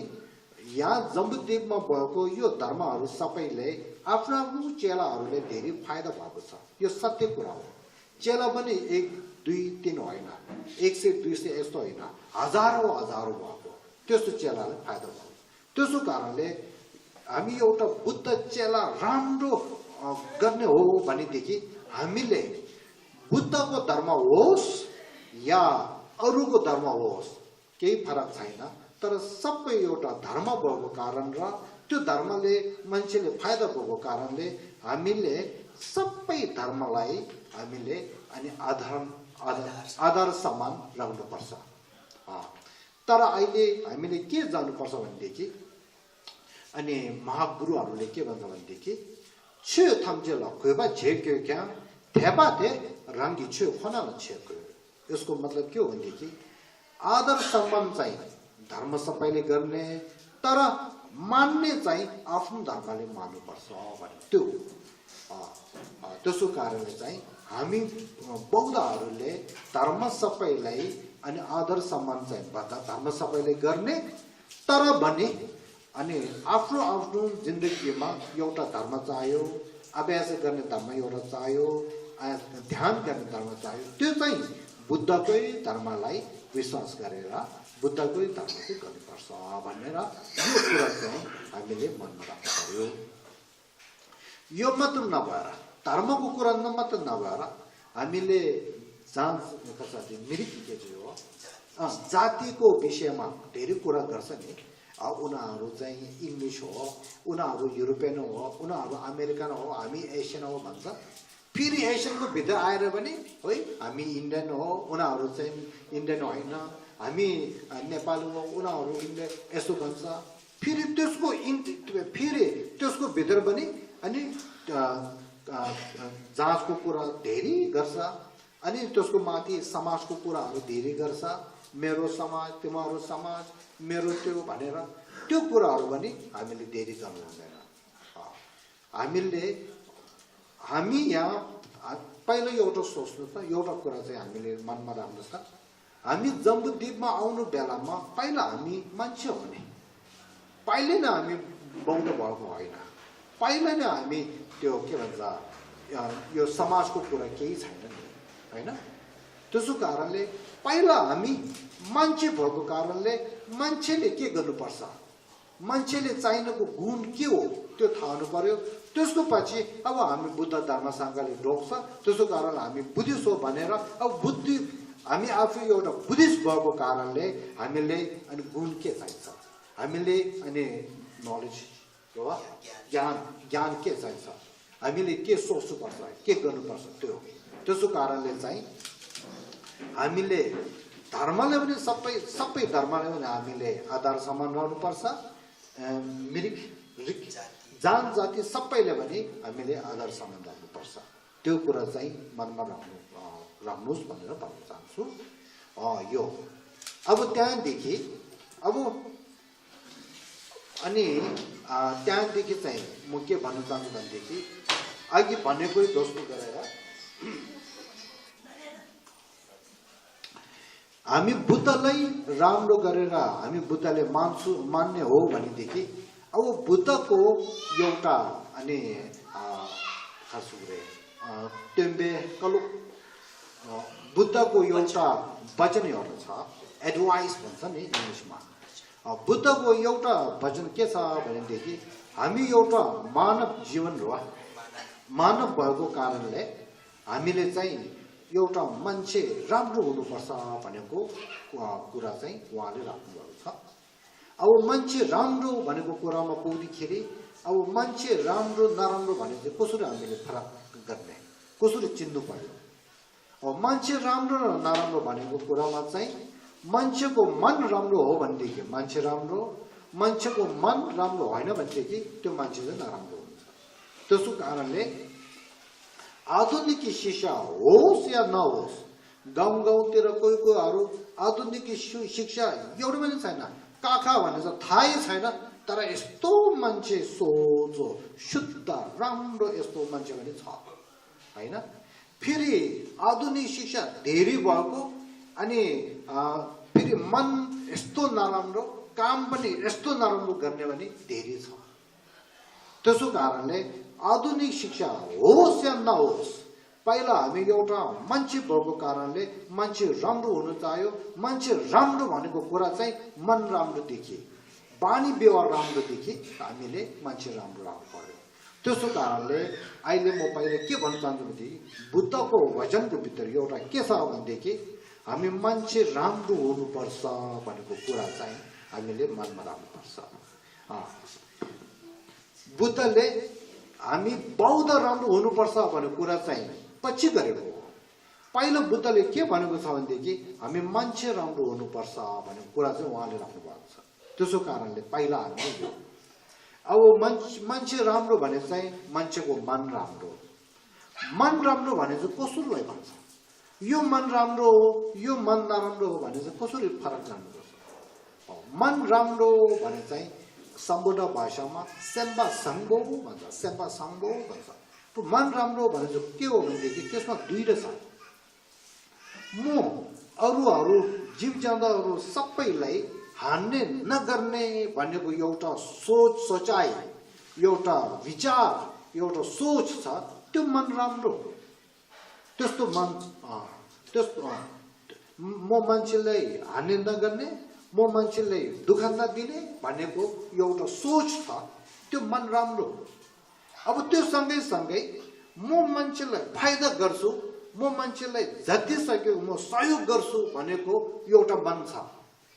Speaker 1: यहाँ जम्बुद्वीपमा भएको यो धर्महरू सबैले आफ्नो चेलाहरूले धेरै फाइदा भएको छ यो सत्य कुरा हो चेला पनि 1 2 3 होइन 100 200 यस्तो होइन हजारौं भएको त्यस्तो चेलालाई फाइदा भयो त्यसो कारणले हामी एउटा बुद्ध चेला राम्रो गर्ने हो भनेदेखि हामीले बुद्धको धर्म होस् या अरूको धर्म होस् केही फरक छैन तर सबै एउटा धर्म भएको कारण र त्यो धर्मले मान्छेले फाइदा भएको कारणले हामीले सबै धर्मलाई हामीले अनि आधार सम्मान राख्नुपर्छ तर अहिले हामीले के जान्नुपर्छ भनेदेखि अनि महागुरुहरूले के भन्छ भनेदेखि छ थम्जे लखैबा झेक्यो क्या थेबाते रंगी छ खना छेक्यो यसको मतलब के हो भनेदेखि आदर सम्मान चाहिँ धर्म सबैले गर्ने तर मान्ने चाहिँ आफ्नो धर्मले मान्नुपर्छ भने त्यो त्यसो कारणले चाहिँ हामी बौद्धहरूले धर्म सबैलाई अनि आदर सम्मान चाहिँ धर्म सबैले गर्ने तर भने अनि आफ्नो जिन्दगीमा एउटा धर्म चाहियो अभ्यास गर्ने धर्म एउटा चाहियो ध्यान गर्ने धर्म चाहियो त्यो चाहिँ बुद्धकै धर्मलाई विश्वास गरेर बुद्धकै धर्म चाहिँ गर्नुपर्छ भनेर यो कुरा चाहिँ हामीले मनमा राख्नु पर्यो। यो मात्र नभएर धर्मको कुरा मात्र नभएर हामीले जाँच कसरी मिरिक के चाहिँ हो जातिको विषयमा धेरै कुरा गर्छ नि। उनीहरू चाहिँ इङ्ग्लिस हो, उनीहरू युरोपियन हो, उनीहरू अमेरिकन हो, हामी एसियन हो भन्छ। फेरि एसियनको भित्र आएर पनि है हामी इन्डियन हो, उनीहरू चाहिँ इन्डियन होइन, हामी नेपाली हो, उनीहरू इन्डियन यस्तो भन्छ। फेरि त्यसको भित्र पनि अनि जाँचको कुरा धेरै गर्छ। अनि त्यसको माथि समाजको कुराहरू धेरै गर्छ। मेरो समाज, तिम्रो समाज, मेरो त्यो भनेर त्यो कुराहरू पनि हामीले धेरै गर्नु हुँदैन। हामी यहाँ पहिलो एउटा सोच्नु त एउटा कुरा चाहिँ हामीले मनमा राख्नुहोस् त, हामी जम्बुद्वीपमा आउनु बेलामा पहिला हामी मान्छे हो नि, पहिले नै हामी बौद्ध भएको होइन, पहिले नै हामी त्यो के भन्छ यो समाजको कुरा केही छैन नि होइन। त्यसो कारणले पहिला हामी मान्छे भएको कारणले मान्छेले के गर्नुपर्छ, मान्छेले चाहिएको गुण के हो त्यो थाहा हुनु पर्यो। त्यसको पछि अब हामी बुद्ध धर्मसँगले ढोक्छ। त्यसो कारण हामी बुद्धिस्ट हो भनेर अब हामी आफू एउटा बुद्धिस्ट भएको कारणले हामीले अनि गुण के चाहिन्छ, हामीले अनि नलेज हो ज्ञान के चाहिन्छ, हामीले के सोच्नुपर्छ, के गर्नुपर्छ त्यो। त्यसो कारणले चाहिँ हामीले धर्मले पनि सबै धर्मले पनि हामीले आधार समान रहनुपर्छ। मिरिक जान जाति सबैले पनि हामीले आधार समान राख्नुपर्छ। त्यो कुरा चाहिँ मनमा राख्नुहोस् भनेर भन्न चाहन्छु। यो अब त्यहाँदेखि त्यहाँदेखि चाहिँ म के भन्न चाहन्छु भनेदेखि अघि भनेकै दोस्रो गरेर हामी बुद्धलाई राम्रो गरेर हामी बुद्धले मान्ने हो भनेदेखि अब बुद्धको एउटा अनि टेम्बे कलुक बुद्धको एउटा वचन एउटा छ, एडभाइस भन्छ नि इङ्ग्लिसमा। बुद्धको एउटा वचन के छ भनेदेखि हामी एउटा मानव जीवन हो, मानव भएको कारणले हामीले चाहिँ एउटा मान्छे राम्रो हुनुपर्छ भनेको कुरा चाहिँ उहाँले राख्नुभएको छ। अब मान्छे राम्रो भनेको कुरामा पुग्दाखेरि अब मान्छे राम्रो नराम्रो भने चाहिँ कसरी हामीले फरक गर्ने, कसरी चिन्नु पर्यो। अब मान्छे राम्रो र नराम्रो भनेको कुरामा चाहिँ मान्छेको मन राम्रो हो भनेदेखि मान्छे राम्रो, मान्छेको मन राम्रो होइन भनेदेखि त्यो मान्छे चाहिँ नराम्रो हुन्छ। त्यसो कारणले आधुनिक शिक्षा होस् या नहोस्, गाउँतिर कोहीहरू आधुनिक शिक्षा एउटा पनि छैन, काखा भने चाहिँ थाहै छैन, तर यस्तो मान्छे सोझो शुद्ध राम्रो यस्तो मान्छे पनि छ होइन। फेरि आधुनिक शिक्षा धेरै भएको अनि फेरि मन यस्तो नराम्रो, काम पनि यस्तो नराम्रो गर्ने पनि धेरै छ। त्यसो कारणले आधुनिक शिक्षा होस् या नहोस्, पहिला हामी एउटा मान्छे भएको कारणले मान्छे राम्रो हुनु चाह्यो। मान्छे राम्रो भनेको कुरा चाहिँ मन राम्रो देखि, बानी व्यवहार राम्रो देखि हामीले मान्छे राम्रो राख्नु पर्यो। त्यसो कारणले अहिले म पहिला के भन्न चाहन्छु भनेदेखि बुद्धको वचनको भित्र एउटा के छ भनेदेखि हामी मान्छे राम्रो हुनुपर्छ भनेको कुरा चाहिँ हामीले मनमा राख्नुपर्छ। बुद्धले हामी बौद्ध राम्रो हुनुपर्छ भन्ने कुरा चाहिँ पछि गरेको हो। पहिलो बुद्धले के भनेको छ भनेदेखि हामी मान्छे राम्रो हुनुपर्छ भन्ने कुरा चाहिँ उहाँले राख्नु भएको छ। त्यसो कारणले पहिला हामी यो अब मान्छे राम्रो भने चाहिँ मान्छेको मन राम्रो, मन राम्रो भने चाहिँ कसरी भन्छ यो मन राम्रो हो यो मन नराम्रो हो भने चाहिँ कसरी फरक गर्नुपर्छ। मन राम्रो भने चाहिँ सम्बुद्ध भाषामा सेम्बा साङ्बो भन्छ, सेम्बा साङ्बो भन्छ। मन राम्रो भने चाहिँ के हो भनेदेखि त्यसमा दुईटा छ। म अरूहरू जीव जन्तुहरू सबैलाई हान्ने नगर्ने भनेको एउटा सोचाइ, एउटा विचार, एउटा सोच छ, त्यो मन राम्रो। त्यस्तो मन त्यस्तो म मान्छेलाई हान्ने नगर्ने, म मान्छेलाई दुःख नदिने भनेको एउटा सोच छ, त्यो मन राम्रो। अब त्यो सँगै सँगै म मान्छेलाई फाइदा गर्छु, म मान्छेलाई जति सक्यो म सहयोग गर्छु भनेको एउटा मन छ,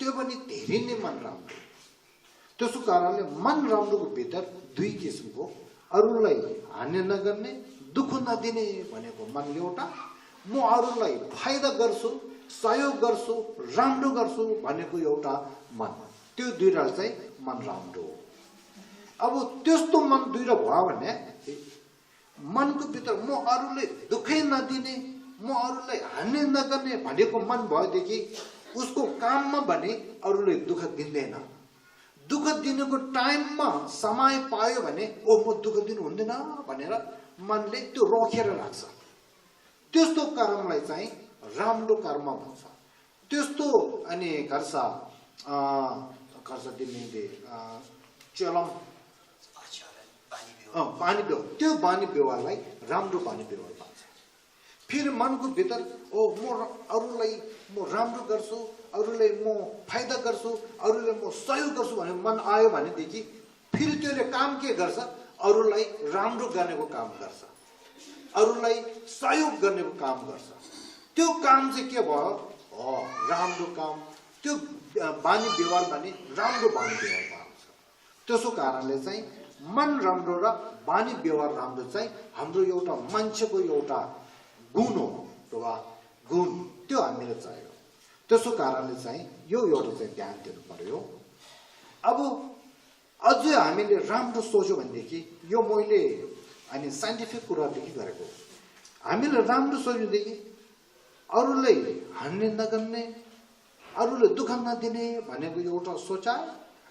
Speaker 1: त्यो पनि धेरै नै मन राम्रो। त्यसो कारणले मन राम्रोको भित्र दुई किसिमको, अरूलाई हानि नगर्ने, दुःख नदिने भनेको मन एउटा, म अरूलाई फाइदा गर्छु, सहयोग गर्छु, राम्रो गर्छु भनेको एउटा मन, त्यो दुईटा चाहिँ मन राम्रो हो। अब त्यस्तो मन दुईटा भयो भने मनको भित्र म अरूलाई दुःखै नदिने, म अरूलाई हानि नगर्ने भनेको मन भएदेखि उसको काममा भने अरूलाई दुःख दिँदैन। दुःख दिनुको टाइममा समय पायो भने ओ म दुःख दिनु हुँदैन भनेर मनले त्यो रोकेर राख्छ। त्यस्तो कर्मलाई चाहिँ राम्रो कर्म भन्छ। त्यस्तो अनि गर्छ तिमीले चलम बानी व्यवहार, त्यो बानी व्यवहारलाई राम्रो बानी व्यवहार भन्छ। फेरि मनको भित्र ओ म अरूलाई म राम्रो गर्छु, अरूलाई म फाइदा गर्छु, अरूलाई म सहयोग गर्छु भने मन आयो भनेदेखि फेरि त्यसले काम के गर्छ, अरूलाई राम्रो गर्नेको काम गर्छ, अरूलाई सहयोग गर्नेको काम गर्छ। त्यो काम चाहिँ के भयो, राम्रो काम, त्यो बानी व्यवहार भने राम्रो बानी व्यवहार भएको छ। त्यसो कारणले चाहिँ मन राम्रो र बानी व्यवहार राम्रो चाहिँ हाम्रो एउटा मान्छेको एउटा गुण हो, गुण त्यो हामीले चाहियो। त्यसो कारणले चाहिँ यो एउटा चाहिँ ध्यान दिनु पर्यो। अब अझै हामीले राम्रो सोच्यो भनेदेखि, यो मैले अनि साइन्टिफिक कुरादेखि गरेको, हामीले राम्रो सोच्नुदेखि अरूलाई हानि नगर्ने, अरूले दुःख नदिने भनेको एउटा सोचाइ,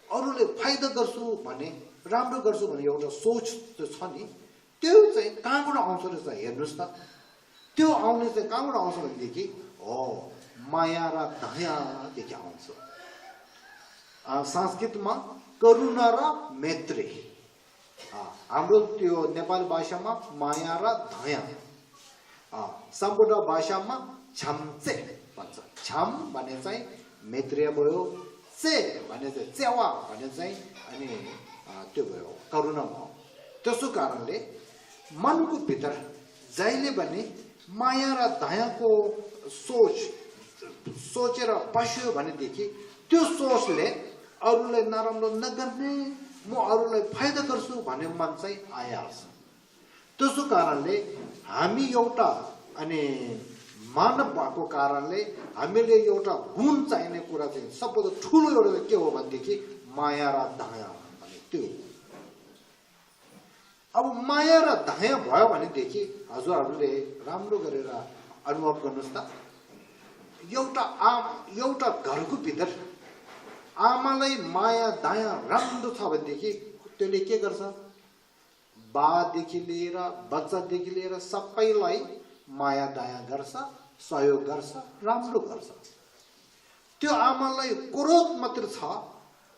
Speaker 1: अरूले फाइदा गर्छु भने, राम्रो गर्छु भने एउटा सोच छ नि, त्यो चाहिँ कहाँबाट आउँछ रहेछ हेर्नुहोस् त। त्यो आउने चाहिँ कहाँबाट आउँछ भनेदेखि माया र दयादेखि आउँछ। संस्कृतमा करुणा र मैत्री, हाम्रो त्यो नेपाली भाषामा माया र दया, सम्पूर्ण भाषामा छम्चे भन्छ। छम भने चाहिँ मैत्री भयो, चे भने चाहिँ चेवा भने चाहिँ अनि त्यो भयो करुणा भयो। त्यसो कारणले मनको भित्र जहिले पनि माया र दयाको सोचेर बस्यो भनेदेखि त्यो सोचले अरूलाई नराम्रो नगर्ने, म अरूलाई फाइदा गर्छु भन्ने मन चाहिँ आइहाल्छ। त्यसो कारणले हामी एउटा अनि मानव भएको कारणले हामीले एउटा गुण चाहिने कुरा चाहिँ सबभन्दा ठुलो एउटा के हो भनेदेखि माया र दया भने त्यो। अब माया र दया भयो भनेदेखि हजुरहरूले राम्रो गरेर अनुभव गर्नुहोस् त, एउटा घरको भित्र आमालाई माया दया राम्रो छ भनेदेखि त्यसले के गर्छ, बादेखि लिएर बच्चादेखि लिएर सबैलाई माया दया गर्छ, सहयोग गर्छ, राम्रो गर्छ। त्यो आमालाई क्रोध मात्र छ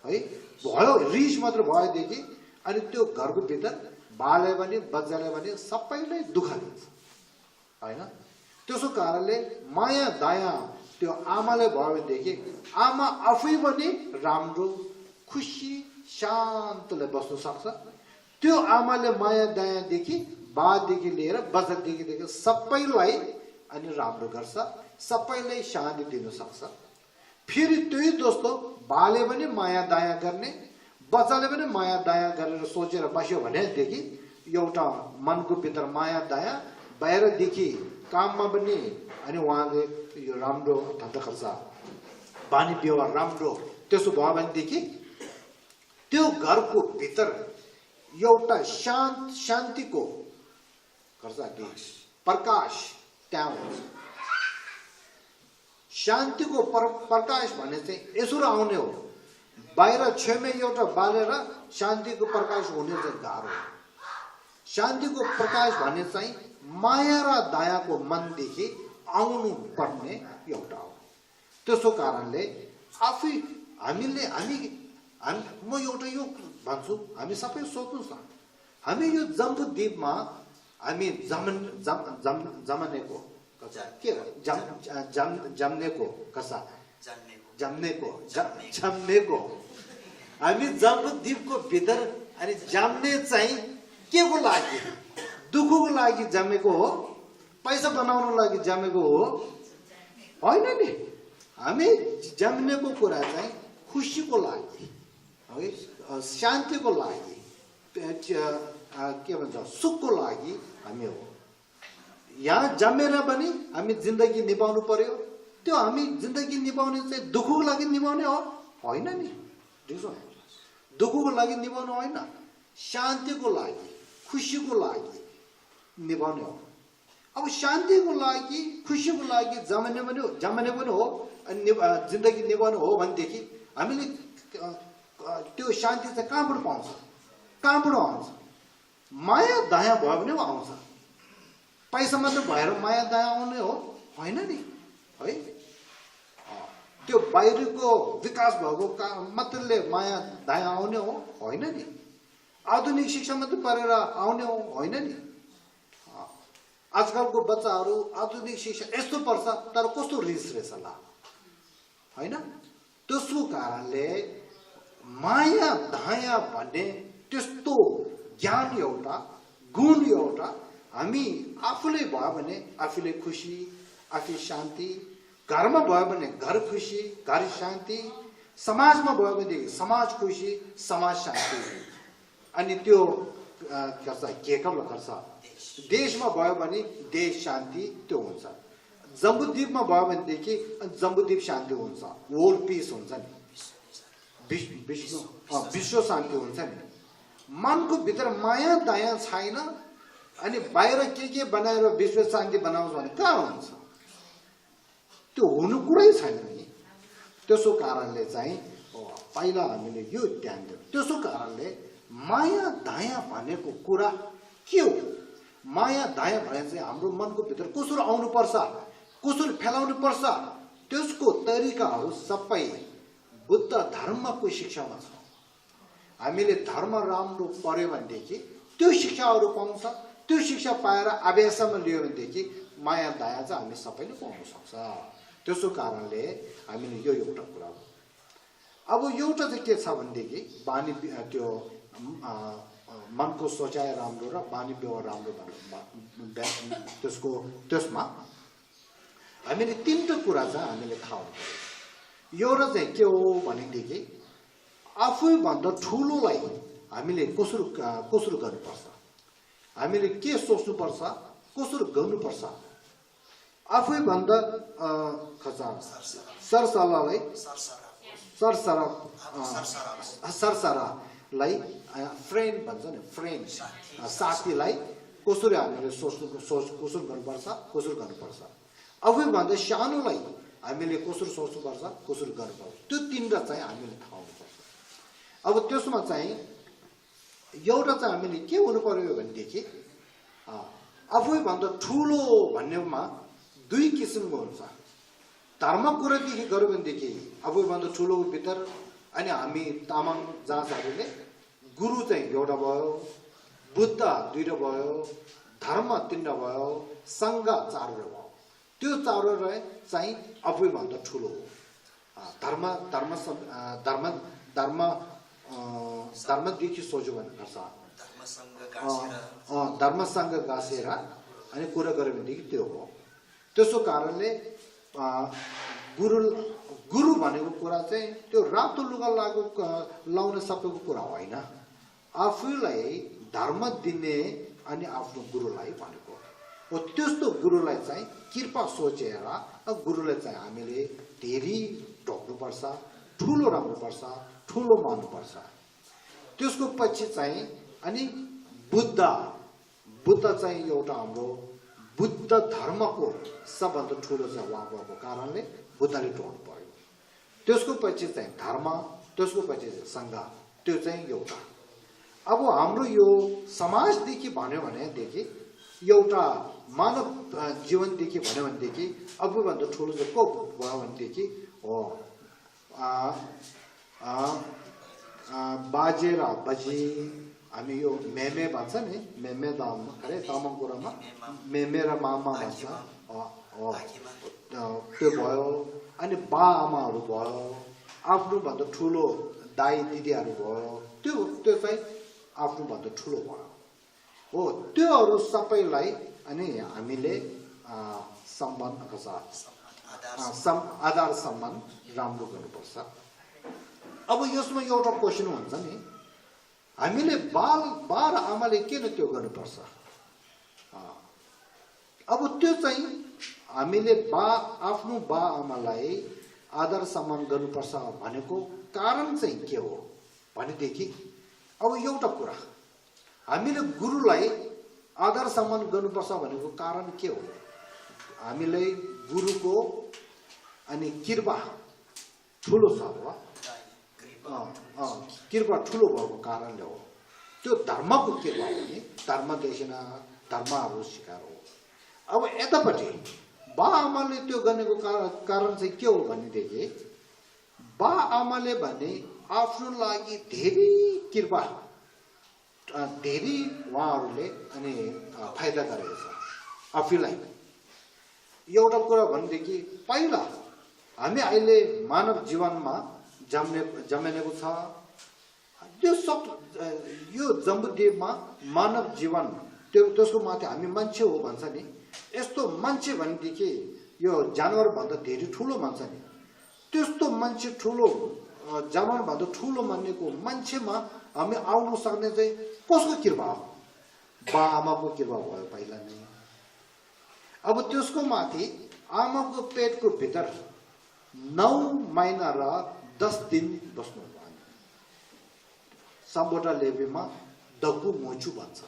Speaker 1: है, भयो रिस मात्र भएदेखि अनि त्यो घरको भित्र बाले पनि बच्चाले पनि सबैलाई दुःख दिन्छ हैन। त्यसो कारणले माया दया त्यो आमाले भयो भनेदेखि आमा आफै पनि राम्रो खुसी शान्तले बस्न सक्छ। त्यो आमाले माया दयादेखि बादेखि लिएर बच्चादेखि लिएर सबैलाई अनि राम्रो गर्छ, सबैलाई शान्ति दिन सक्छ। फेरि त्यही दोस्तो बाले पनि माया दया गर्ने, बच्चाले पनि माया दया गरेर सोचेर बस्यो भनेदेखि एउटा मनको भित्र माया दया बाहिरदेखि काममा पनि अनि उहाँले यो राम्रो धन्दा खर्च बानी व्यवहार राम्रो, त्यसो भयो भनेदेखि त्यो घरको भित्र एउटा शान्तिको प्रकाश त्यहाँ हुन्छ। शान्तिको प्रकाश भने चाहिँ यसो आउने हो, बाहिर छेउमै एउटा बालेर शान्तिको प्रकाश हुने चाहिँ गाह्रो हो। शान्तिको प्रकाश भन्ने चाहिँ माया र दयाको मनदेखि आउनु पर्ने एउटा हो। त्यसो कारणले आफै म एउटा यो भन्छु, हामी सबै सोच्नुहोस् न, हामी यो जम्बुद्वीपमा हामी जन्मेको के जन्मेको कसा जम्मेको हामी जम्बुद्वीपको भित्र अनि जम्ने चाहिँ के को लागि दुःखको लागि जमेको हो पैसा बनाउनको लागि जमेको हो होइन नि हामी जम्नेको कुरा चाहिँ खुसीको लागि है शान्तिको लागि के भन्छ सुखको लागि हामी हो यहाँ जमेर पनि हामी जिन्दगी निभाउनु पर्यो त्यो हामी जिन्दगी निभाउने चाहिँ दुःखको लागि निभाउने हो होइन नि दुःखको लागि निभाउनु होइन शान्तिको लागि खुसीको लागि निभाउने हो अब शान्तिको लागि खुसीको लागि जमाने पनि हो अनि जिन्दगी निभाउनु हो भनेदेखि हामीले त्यो शान्ति चाहिँ कहाँबाट पाउँछ कहाँबाट आउँछ माया दया भयो भने आउँछ पैसा मात्र भएर माया दया आउने हो होइन नि है त्यो बाहिरको विकास भएको मात्रले माया दया आउने हो होइन नि आधुनिक शिक्षा मात्र पढेर आउने हो होइन नि आजकलको बच्चाहरू आधुनिक शिक्षा यस्तो पर्छ तर कस्तो रिस रहेछ ल होइन त्यसको कारणले माया दया भन्ने त्यस्तो ज्ञान एउटा गुण एउटा हामी आफूले भयो भने आफूले खुसी आफू शान्ति घरमा भयो भने घर खुसी घर शान्ति समाजमा भयो भने समाज खुसी समाज शान्ति अनि त्यो गर्छ के गर्छ देशमा भयो भने देश शान्ति त्यो हुन्छ जम्बुद्वीपमा भयो भनेदेखि जम्बुद्वीप शान्ति हुन्छ वर्ल्ड पिस हुन्छ नि विश्व शान्ति हुन्छ नि मनको भित्र माया दया छैन अनि बाहिर के बनाएर विश्व शान्ति बनाउँछ भने कहाँ हुन्छ त्यो हुनु कुरै छैन नि त्यसो कारणले चाहिँ पहिला हामीले यो ध्यान दियौँ त्यसो कारणले माया दया भनेको कुरा के हो माया दया भने चाहिँ हाम्रो मनको भित्र कसरी आउनु पर्छ कसरी फैलाउनु पर्छ त्यसको तरिकाहरू सबै बुद्ध धर्मको शिक्षामा छ हामीले धर्म राम्रो पढ्यो भनेदेखि त्यो शिक्षाहरू पाउँछ त्यो शिक्षा पाएर अभ्यासमा लियो भनेदेखि माया दया चाहिँ हामी सबैले पाउन सक्छ त्यसो कारणले हामीले यो एउटा कुरा हो अब एउटा चाहिँ के छ भनेदेखि बानी त्यो मनको सोचाइ राम्रो र बानी व्यवहार राम्रो त्यसमा हामीले तीनटा कुरा चाहिँ हामीले थाहा हुनु पर्यो एउटा चाहिँ के हो भनेदेखि आफूभन्दा ठुलोलाई हामीले कसरी गर्नुपर्छ हामीले के सोच्नुपर्छ कसरी गर्नुपर्छ आफूभन्दा सरसरालाई फ्रेन्ड भन्छ नि फ्रेन्ड साथीलाई कसरी हामीले कसरी गर्नुपर्छ आफूभन्दा सानोलाई हामीले कसरी सोच्नुपर्छ कसरी गर्नुपर्छ त्यो तीनटा चाहिँ हामीले थाहा हुनुपर्छ अब त्यसमा चाहिँ एउटा चाहिँ हामीले के हुनु पर्यो भनेदेखि आफूभन्दा ठुलो भन्नेमा दुई किसिमको हुन्छ धर्म कुरादेखि गर्यो भनेदेखि आफूभन्दा ठुलो भित्र अनि हामी तामाङ जातहरूले गुरु चाहिँ एउटा भयो बुद्ध दुईटा भयो धर्म तीनटा भयो सङ्घ चारवटा भयो त्यो चारवटा चाहिँ आफूभन्दा ठुलो हो धर्मदेखि सोच्यो भने गर्छ धर्मसँग गाँसेर अनि कुरा गर्यो भनेदेखि त्यो हो त्यसो कारणले गुरु भनेको कुरा चाहिँ त्यो रातो लुगा लाउने सबैको कुरा होइन आफूलाई धर्म दिने अनि आफ्नो गुरुलाई भनेको हो त्यस्तो गुरुलाई चाहिँ कृपा सोचेर गुरुलाई चाहिँ हामीले धेरै ढोक्नुपर्छ ठुलो राख्नुपर्छ ठुलो मान्नुपर्छ त्यसको पछि चाहिँ अनि बुद्ध चाहिँ एउटा हाम्रो बुद्ध धर्मको सबभन्दा ठुलो चाहिँ उहाँ भएको कारणले बुद्धले ढोक्नु पर्यो त्यसको पछि चाहिँ धर्म त्यसको पछि चाहिँ सङ्घ त्यो चाहिँ एउटा अब हाम्रो यो समाजदेखि भन्यो भनेदेखि एउटा मानव जीवनदेखि भन्यो भनेदेखि आफूभन्दा ठुलो चाहिँ को भयो भनेदेखि हो बाजे र बजी हामी यो मेमे भन्छ नि मेमे दाम अरे तामाङ कुरामा मेमे र मामा भन्छ त्यो भयो अनि बा आमाहरू भयो आफ्नो भन्दा ठुलो दाइ दिदीहरू भयो त्यो चाहिँ आफ्नो भन्दा ठुलो भयो हो त्योहरू सबैलाई अनि हामीले सम्मान आधार सम्मान राम्रो गर्नुपर्छ अब यसमा एउटा क्वेशन हुन्छ नि हामीले बा र आमाले किन त्यो गर्नुपर्छ अब त्यो चाहिँ हामीले आफ्नो बा आमालाई आदर सम्मान गर्नुपर्छ भनेको कारण चाहिँ के हो भनेदेखि अब एउटा कुरा हामीले गुरुलाई आदर सम्मान गर्नुपर्छ भनेको कारण के हो हामीले गुरुको अनि कृपा ठुलो छ कृपा ठुलो भएको कारणले हो त्यो धर्मको कृपा हो नि धर्म देशना धर्महरू सिकार हो अब यतापट्टि बा आमाले त्यो गर्नेको कारण चाहिँ के हो भनेदेखि बा आमाले भने आफ्नो लागि धेरै कृपा धेरै उहाँहरूले अनि फाइदा गरेको छ आफूलाई एउटा कुरा भनेदेखि पहिला हामी अहिले मानव जीवनमा जन्मेको छ त्यो सब यो जम्बुद्वीपमा मानव जीवन त्यसको माथि हामी मान्छे हो भन्छ नि यस्तो मान्छे भनेदेखि यो जानवर भन्दा धेरै ठुलो भन्छ नि त्यस्तो मान्छे ठुलो जानवर भन्दा ठुलो मान्नेको मान्छेमा हामी आउनु सक्ने चाहिँ कसको कृपा हो बा आमाको कृपा भयो पहिला नै अब त्यसको माथि आमाको पेटको भित्र 9 महिना र 10 दिन बस्नु भयो सम्बोटा लेबीमा दगु मोचु भन्छ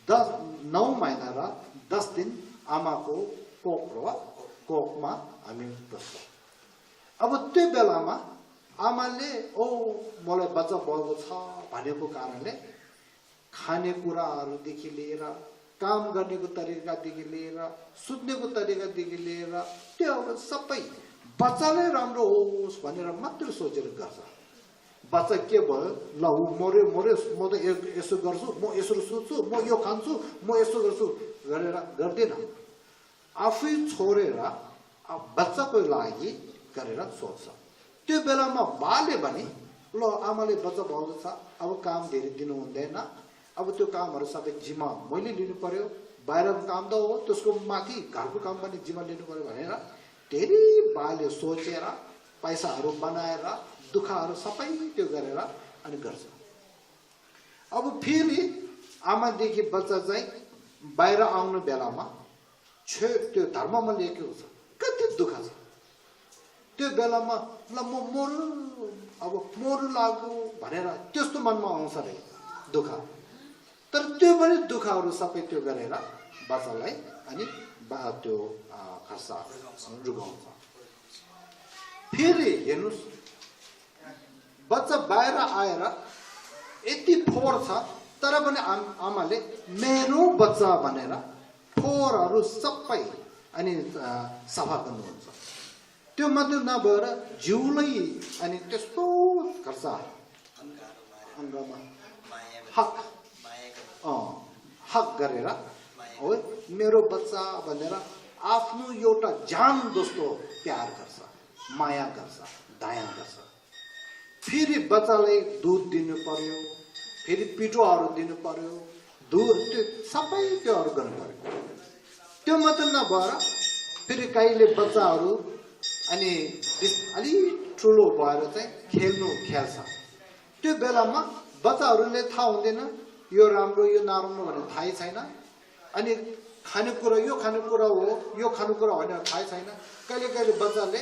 Speaker 1: 9 महिना र 10 दिन आमाको कोखमा हामी बस्छौँ अब त्यो बेलामा आमाले मलाई बच्चा भएको छ भनेको कारणले खानेकुराहरूदेखि लिएर काम गर्नेको तरिकादेखि लिएर सुत्नेको तरिकादेखि लिएर त्यो सबै बच्चाले राम्रो होस् भनेर मात्र सोचेर गर्छ बच्चा के भयो ल मर्यो म त यसो गर्छु म यसो सोच्छु म यो खान्छु म यसो गर्छु गरेर गर्दैन आफै छोडेर बच्चाको लागि गरेर सोच्छ त्यो बेलामा बाले भने ल आमाले बच्चा भएको छ अब काम धेरै दिनु हुँदैन अब त्यो कामहरू सबै जिम्मा मैले लिनु पर्यो बाहिरको काम त हो त्यसको माथि घरको काम पनि जिम्मा लिनु पर्यो भनेर धेरै बाले सोचेर पैसाहरू बनाएर दुःखहरू सबै त्यो गरेर अनि गर्छ अब फेरि आमादेखि बच्चा चाहिँ बाहिर आउनु बेलामा त्यो धर्ममा लेखेको छ कति दुःख छ त्यो बेलामा ल म मरु लाग्यो भनेर त्यस्तो मनमा आउँछ रे दुःख तर त्यो पनि दुःखहरू सबै त्यो गरेर बच्चालाई अनि त्यो खर्च रुगाउँछ फेरि हेर्नुहोस् बच्चा बाहिर आएर यति फोहोर छ तर पनि आमाले मेरो बच्चा भनेर फोहोरहरू सबै अनि सफा गर्नुहुन्छ त्यो मात्र नभएर जिउलाई अनि त्यस्तो खर्च अङ्गमा हक गरेर हो मेरो बच्चा भनेर आफ्नो एउटा जान जस्तो प्यार गर्छ माया गर्छ दया गर्छ फेरि बच्चालाई दुध दिनु पर्यो फेरि पिठोहरू दिनु पर्यो दुध त्यो सबै त्योहरू गर्नु पर्यो त्यो मात्र नभएर फेरि कहिले बच्चाहरू अनि अलि ठुलो भएर चाहिँ खेल्छ त्यो बेलामा बच्चाहरूले थाहा हुँदैन यो राम्रो यो नराम्रो भनेर थाहै छैन अनि खानेकुरा यो खानेकुरा हो यो खानेकुरा भनेर थाहै छैन कहिले कहिले बच्चाले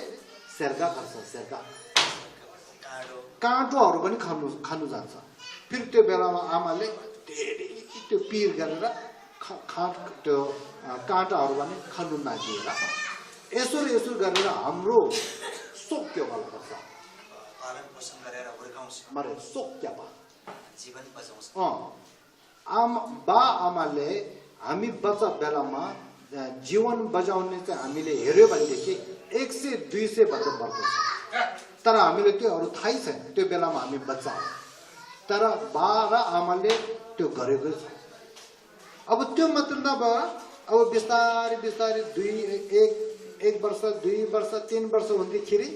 Speaker 1: सेर्का खान्छ सेर्का काँटोहरू पनि खानु जान्छ फेरि त्यो बेलामा आमाले धेरै त्यो पिर गरेर त्यो काँटाहरू पनि खानु नदिएर यसो गरेर हाम्रो सोक्य वाला पर्छ पालन पोषण गरेर हुर्काउँछ मरे सोक्य बा जीवन बचाउँछ बा आमाले हामी बच्चा बेलामा जीवन बचाउने चाहिँ हामीले हेर्यो भनेदेखि 100-200 भन्दा बढ्दछ तर हामीले त्योहरू थाहै छैन त्यो बेलामा हामी बच्चा हो तर बा र आमाले त्यो गरेको छ अब त्यो मात्र नभएर अब बिस्तारै बिस्तारै 1 वर्ष 2 वर्ष 3 वर्ष हुँदाखेरि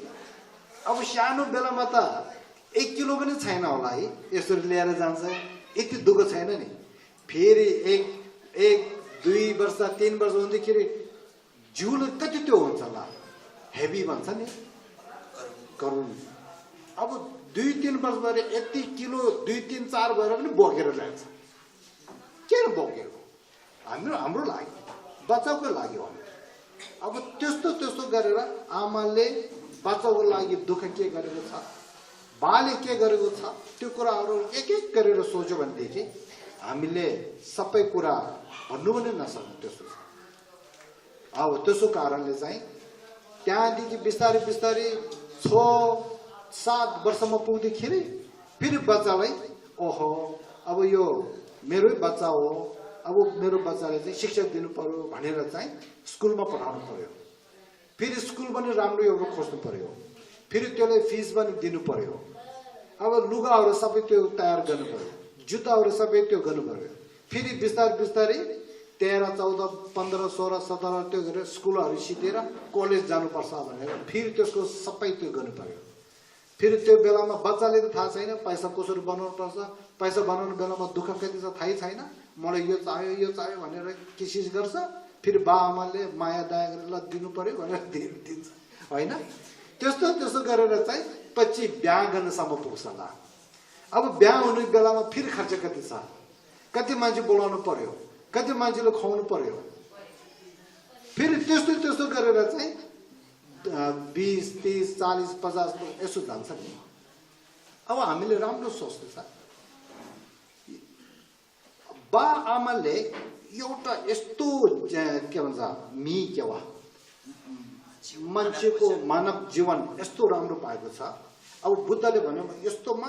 Speaker 1: अब सानो बेलामा त 1 किलो पनि छैन होला है, यसरी लिएर जान्छ, यति दुःख छैन नि। फेरि 1 2 वर्ष 3 वर्ष हुँदाखेरि जिउले कति त्यो हुन्छ होला, हेभी भन्छ नि, करुण। अब 2-3 वर्ष भएर यति किलो 2-3-4 भएर पनि बोकेर ल्यान्छ। किन बोकेको? हाम्रो लागि, बच्चाको लागि हो। अब त्यस्तो गरेर आमाले बच्चाको लागि दुःख के गरेको छ, बाले के गरेको छ, त्यो कुराहरू एक एक गरेर सोच्यो भनेदेखि हामीले सबै कुरा भन्नु पनि नसक्नु। त्यसो अब त्यसो कारणले चाहिँ त्यहाँदेखि बिस्तारै बिस्तारै 6-7 वर्षमा पुग्दाखेरि फेरि बच्चालाई ओहो अब यो मेरै बच्चा हो, अब मेरो बच्चाले चाहिँ शिक्षा दिनु पर्यो भनेर चाहिँ स्कुलमा पठाउनु पर्यो। फेरि स्कुल पनि राम्रो एउटा खोज्नु पर्यो, फेरि त्यसलाई फिस पनि दिनु पर्यो। अब लुगाहरू सबै त्यो तयार गर्नु पर्यो, जुत्ताहरू सबै त्यो गर्नु पर्यो। फेरि बिस्तारै बिस्तारै 13, 14, 15, 16, 17 त्यो गरेर स्कुलहरू सिधेर कलेज जानुपर्छ भनेर फेरि त्यसको सबै त्यो गर्नु पर्यो। फेरि त्यो बेलामा बच्चाले त थाहा छैन पैसा कसरी बनाउनु पर्छ, पैसा बनाउनु बेलामा दुःख कति छ थाहै छैन। मलाई यो चाहियो भनेर कोसिस गर्छ, फेरि बाआमाले माया दया गरेर ल दिनु पर्यो भनेर दिन्छ होइन। त्यस्तो गरेर चाहिँ पछि बिहा गर्नसम्म पुग्छ ल। अब बिहा हुने बेलामा फेरि खर्च कति छ, कति मान्छे बोलाउनु पर्यो, कति मान्छेले खुवाउनु पर्यो। फेरि त्यस्तो गरेर चाहिँ 20, 30, 40, 50 यसो जान्छ नि। अब हामीले राम्रो सोच्नु छ। बा आमाले एउटा यस्तो के भन्छ मान्छेको मानव जीवन यस्तो राम्रो पाएको छ। अब बुद्धले भन्यो यस्तोमा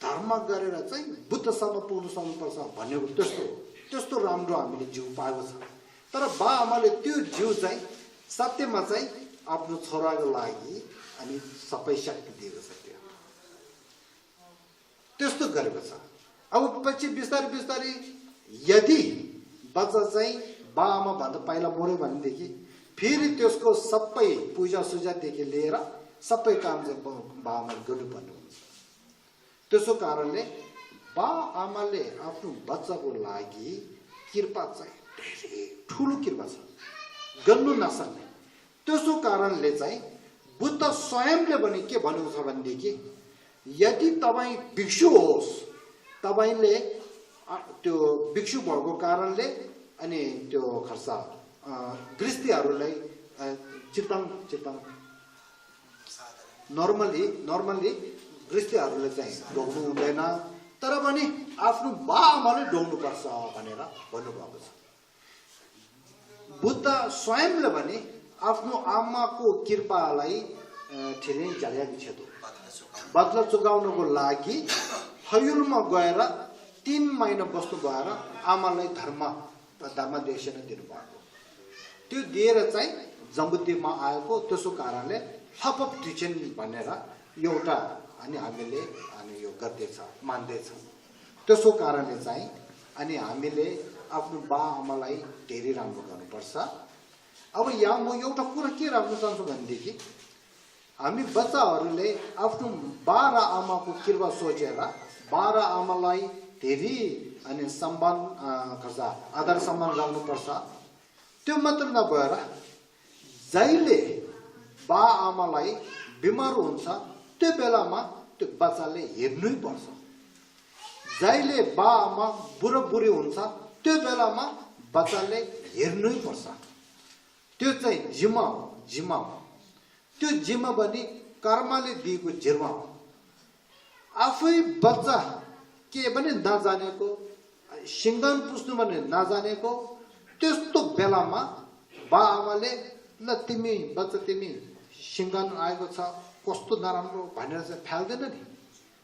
Speaker 1: धर्म गरेर चाहिँ बुद्धसम्म पुग्नु सक्नुपर्छ भनेको त्यस्तो राम्रो हामीले जीव पाएको छ। तर बा आमाले त्यो जीव चाहिँ सत्यमा चाहिँ आफ्नो छोराको लागि अनि सबै शक्ति दिएको छ, त्यस्तो गरेको छ। अब पछि बिस्तारै बिस्तारै यदि बच्चा चाहिँ बा आमा भन्दा पहिला मर्यो भनेदेखि फेरि त्यसको सबै पूजा सुजादेखि लिएर सबै काम चाहिँ बा आमाले गर्नुपर्ने हुन्छ। त्यसो कारणले बा आमाले आफ्नो बच्चाको लागि कृपा चाहिँ धेरै ठुलो कृपा छ, गर्नु नसक्ने। त्यसो कारणले चाहिँ बुद्ध स्वयंले पनि के भनेको छ भनेदेखि यदि तपाईँ भिक्षु होस्, तपाईँले त्यो भिक्षु भएको कारणले अनि त्यो खर्च गृहस्थीहरूलाई चितन नर्मली गृहस्थीहरूले चाहिँ ढोग्नु हुँदैन, तर पनि आफ्नो बा आमाले ढोग्नुपर्छ भनेर भन्नुभएको छ। बुद्ध स्वयंले पनि आफ्नो आमाको कृपालाई ठिलै जल्याएको छ। बदला चुकाउनको लागि हयुलमा गएर 3 महिना बस्नु भएर आमालाई धर्मदेशन दिनुभएको, त्यो दिएर चाहिँ जम्बुद्वीपमा आएको। त्यसो कारणले थपप दिन्छन् भनेर एउटा अनि हामीले अनि यो गर्दैछ मान्दैछ। त्यसो कारणले चाहिँ अनि हामीले आफ्नो बा आमालाई धेरै राम्रो गर्नुपर्छ। अब यहाँ म एउटा कुरा के राख्न चाहन्छु भनेदेखि हामी बच्चाहरूले आफ्नो बा र आमाको कृपा सोचेर बा र आमालाई धेरै अनि सम्मान गर्छ, आदर सम्मान गर्नुपर्छ। त्यो मात्र नभएर जहिले बा आमालाई बिमार हुन्छ त्यो बेलामा त्यो बच्चाले हेर्नै पर्छ। जहिले बा आमा बुढी हुन्छ त्यो बेलामा बच्चाले हेर्नै पर्छ। त्यो चाहिँ जिम्मा हो। त्यो जिम्मा पनि कर्मले दिएको जिम्मा हो। आफै बच्चा के पनि नजानेको, सिङ्गन पुस्नु पनि नजानेको, त्यस्तो बेलामा बा आमाले ल तिमी बच्चा तिमी सिङ्गन आएको छ कस्तो नराम्रो भनेर चाहिँ फ्याल्दैन नि,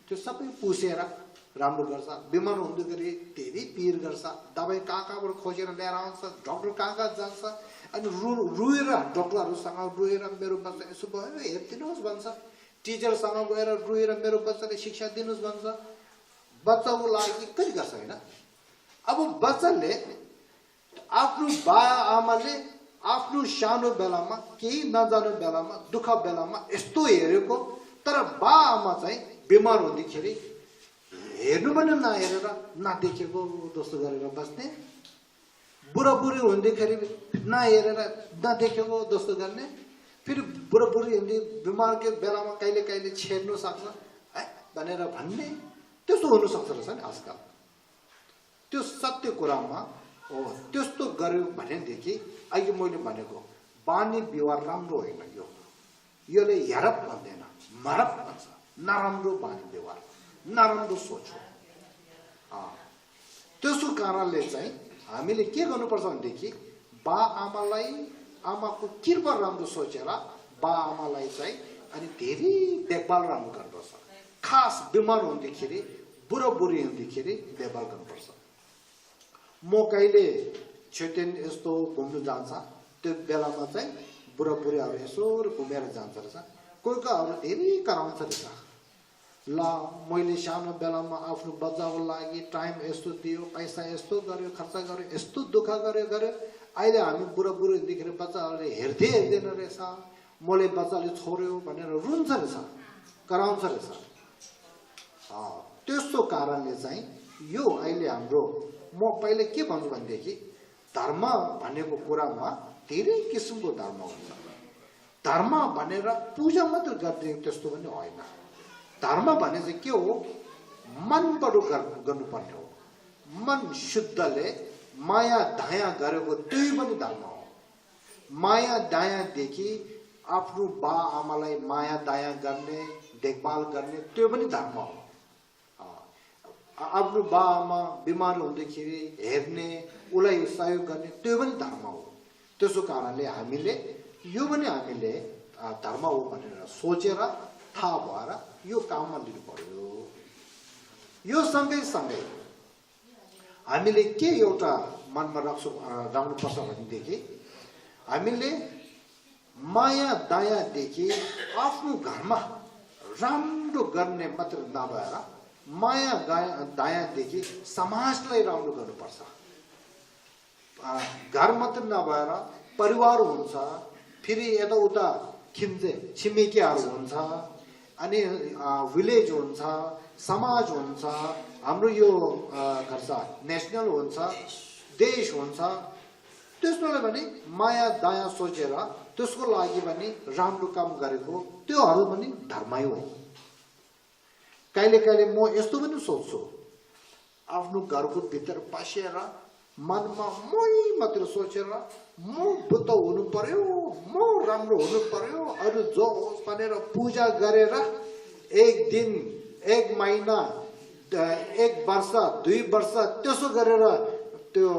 Speaker 1: त्यो सबै पुसेर राम्रो गर्छ। बिमार हुँदाखेरि धेरै पिर गर्छ, दबाई कहाँबाट खोजेर ल्याएर आउँछ, डक्टर कहाँ जान्छ अनि रुएर डक्टरहरूसँग रुएर मेरो बच्चा यसो भयो हेरिदिनुहोस् भन्छ, टिचरसँग गएर रुएर मेरो बच्चाले शिक्षा दिनुहोस् भन्छ। बच्चाको लागि कति गर्छ होइन। अब बच्चाले आफ्नो बा आमाले आफ्नो सानो बेलामा केही नजाने बेलामा दुःख बेलामा यस्तो हेरेको तर बा आमा चाहिँ बिमार हुँदाखेरि हेर्नु पनि नहेरेर नदेखेको जस्तो गरेर बस्ने बुढाबुढी हुँदाखेरि नहेरेर नदेखेको जस्तो गर्ने फेरि बुढाबुढी हुँदै बिमारको बेलामा कहिले कहिले छेड्नु सक्छ है भनेर भन्ने त्यस्तो हुनसक्छ रहेछ नि आजकल त्यो सत्य कुरामा हो त्यस्तो गर्यो भनेदेखि अहिले मैले भनेको बानी व्यवहार राम्रो होइन योले हेरप भन्दैन मरप भन्छ नराम्रो बानी व्यवहार नराम्रो सोच हो त्यसो कारणले चाहिँ हामीले के गर्नुपर्छ भनेदेखि बा आमालाई आमाको कृपा राम्रो सोचेर बा आमालाई चाहिँ अनि धेरै देखभाल राम्रो गर्नुपर्छ खास बिमार हुँदाखेरि बुढाबुढी हुँदाखेरि देखभाल गर्नुपर्छ म कहिले छेटेन यस्तो घुम्नु जान्छ त्यो बेलामा चाहिँ बुढाबुढीहरू यसो घुमेर जान्छ रहेछ कोही कोहीहरू धेरै कराउँछ रहेछ ल मैले सानो बेलामा आफ्नो बच्चाको लागि टाइम यस्तो दियो पैसा यस्तो गर्यो खर्च गर्यो यस्तो दुःख गर्यो अहिले हामी बुढाबुढी हुँदाखेरि बच्चाहरूले हेर्दैन रहेछ मैले बच्चाले छोड्यो भनेर रुन्छ रहेछ कराउँछ रहेछ त्यस्तो कारणले चाहिँ यो अहिले हाम्रो म पहिले के भन्छु भनेदेखि धर्म भनेको कुरामा धेरै किसिमको धर्म हुन्छ धर्म भनेर पूजा मात्र गर्ने त्यस्तो पनि होइन धर्म भने चाहिँ के हो मनबाट गर्नुपर्ने हो मन शुद्धले माया दया गरेको त्यही पनि धर्म हो माया दयादेखि आफ्नो बा आमालाई माया दया गर्ने देखभाल गर्ने त्यो पनि धर्म हो आफ्नो बा आमा बिमार हुँदाखेरि हेर्ने उसलाई सहयोग गर्ने त्यो पनि धर्म हो त्यसो कारणले हामीले यो पनि हामीले धर्म हो भनेर सोचेर थाहा भएर यो काममा लिनु पर्यो यो सँगै हामीले के एउटा मनमा राख्नुपर्छ भनेदेखि हामीले माया दयादेखि आफ्नो घरमा राम्रो गर्ने मात्र नभएर माया दयादेखि समाजलाई राम्रो गर्नुपर्छ घर मात्र नभएर परिवार हुन्छ फेरि यताउता छिमेकीहरू हुन्छ अनि विलेज हुन्छ समाज हुन्छ हाम्रो यो नेसनल हुन्छ देश हुन्छ त्यसले पनि माया दया सोचेर त्यसको लागि पनि राम्रो काम गरेको त्योहरू पनि धर्मै हो कहिले कहिले म यस्तो पनि सोच्छु आफ्नो घरको भित्र पसेर मनमा मै मात्र सोचेर म बुद्ध हुनु पर्यो म राम्रो हुनु पर्यो अरू जो होस् भनेर पूजा गरेर एक दिन एक महिना एक वर्ष 2 वर्ष त्यसो गरेर त्यो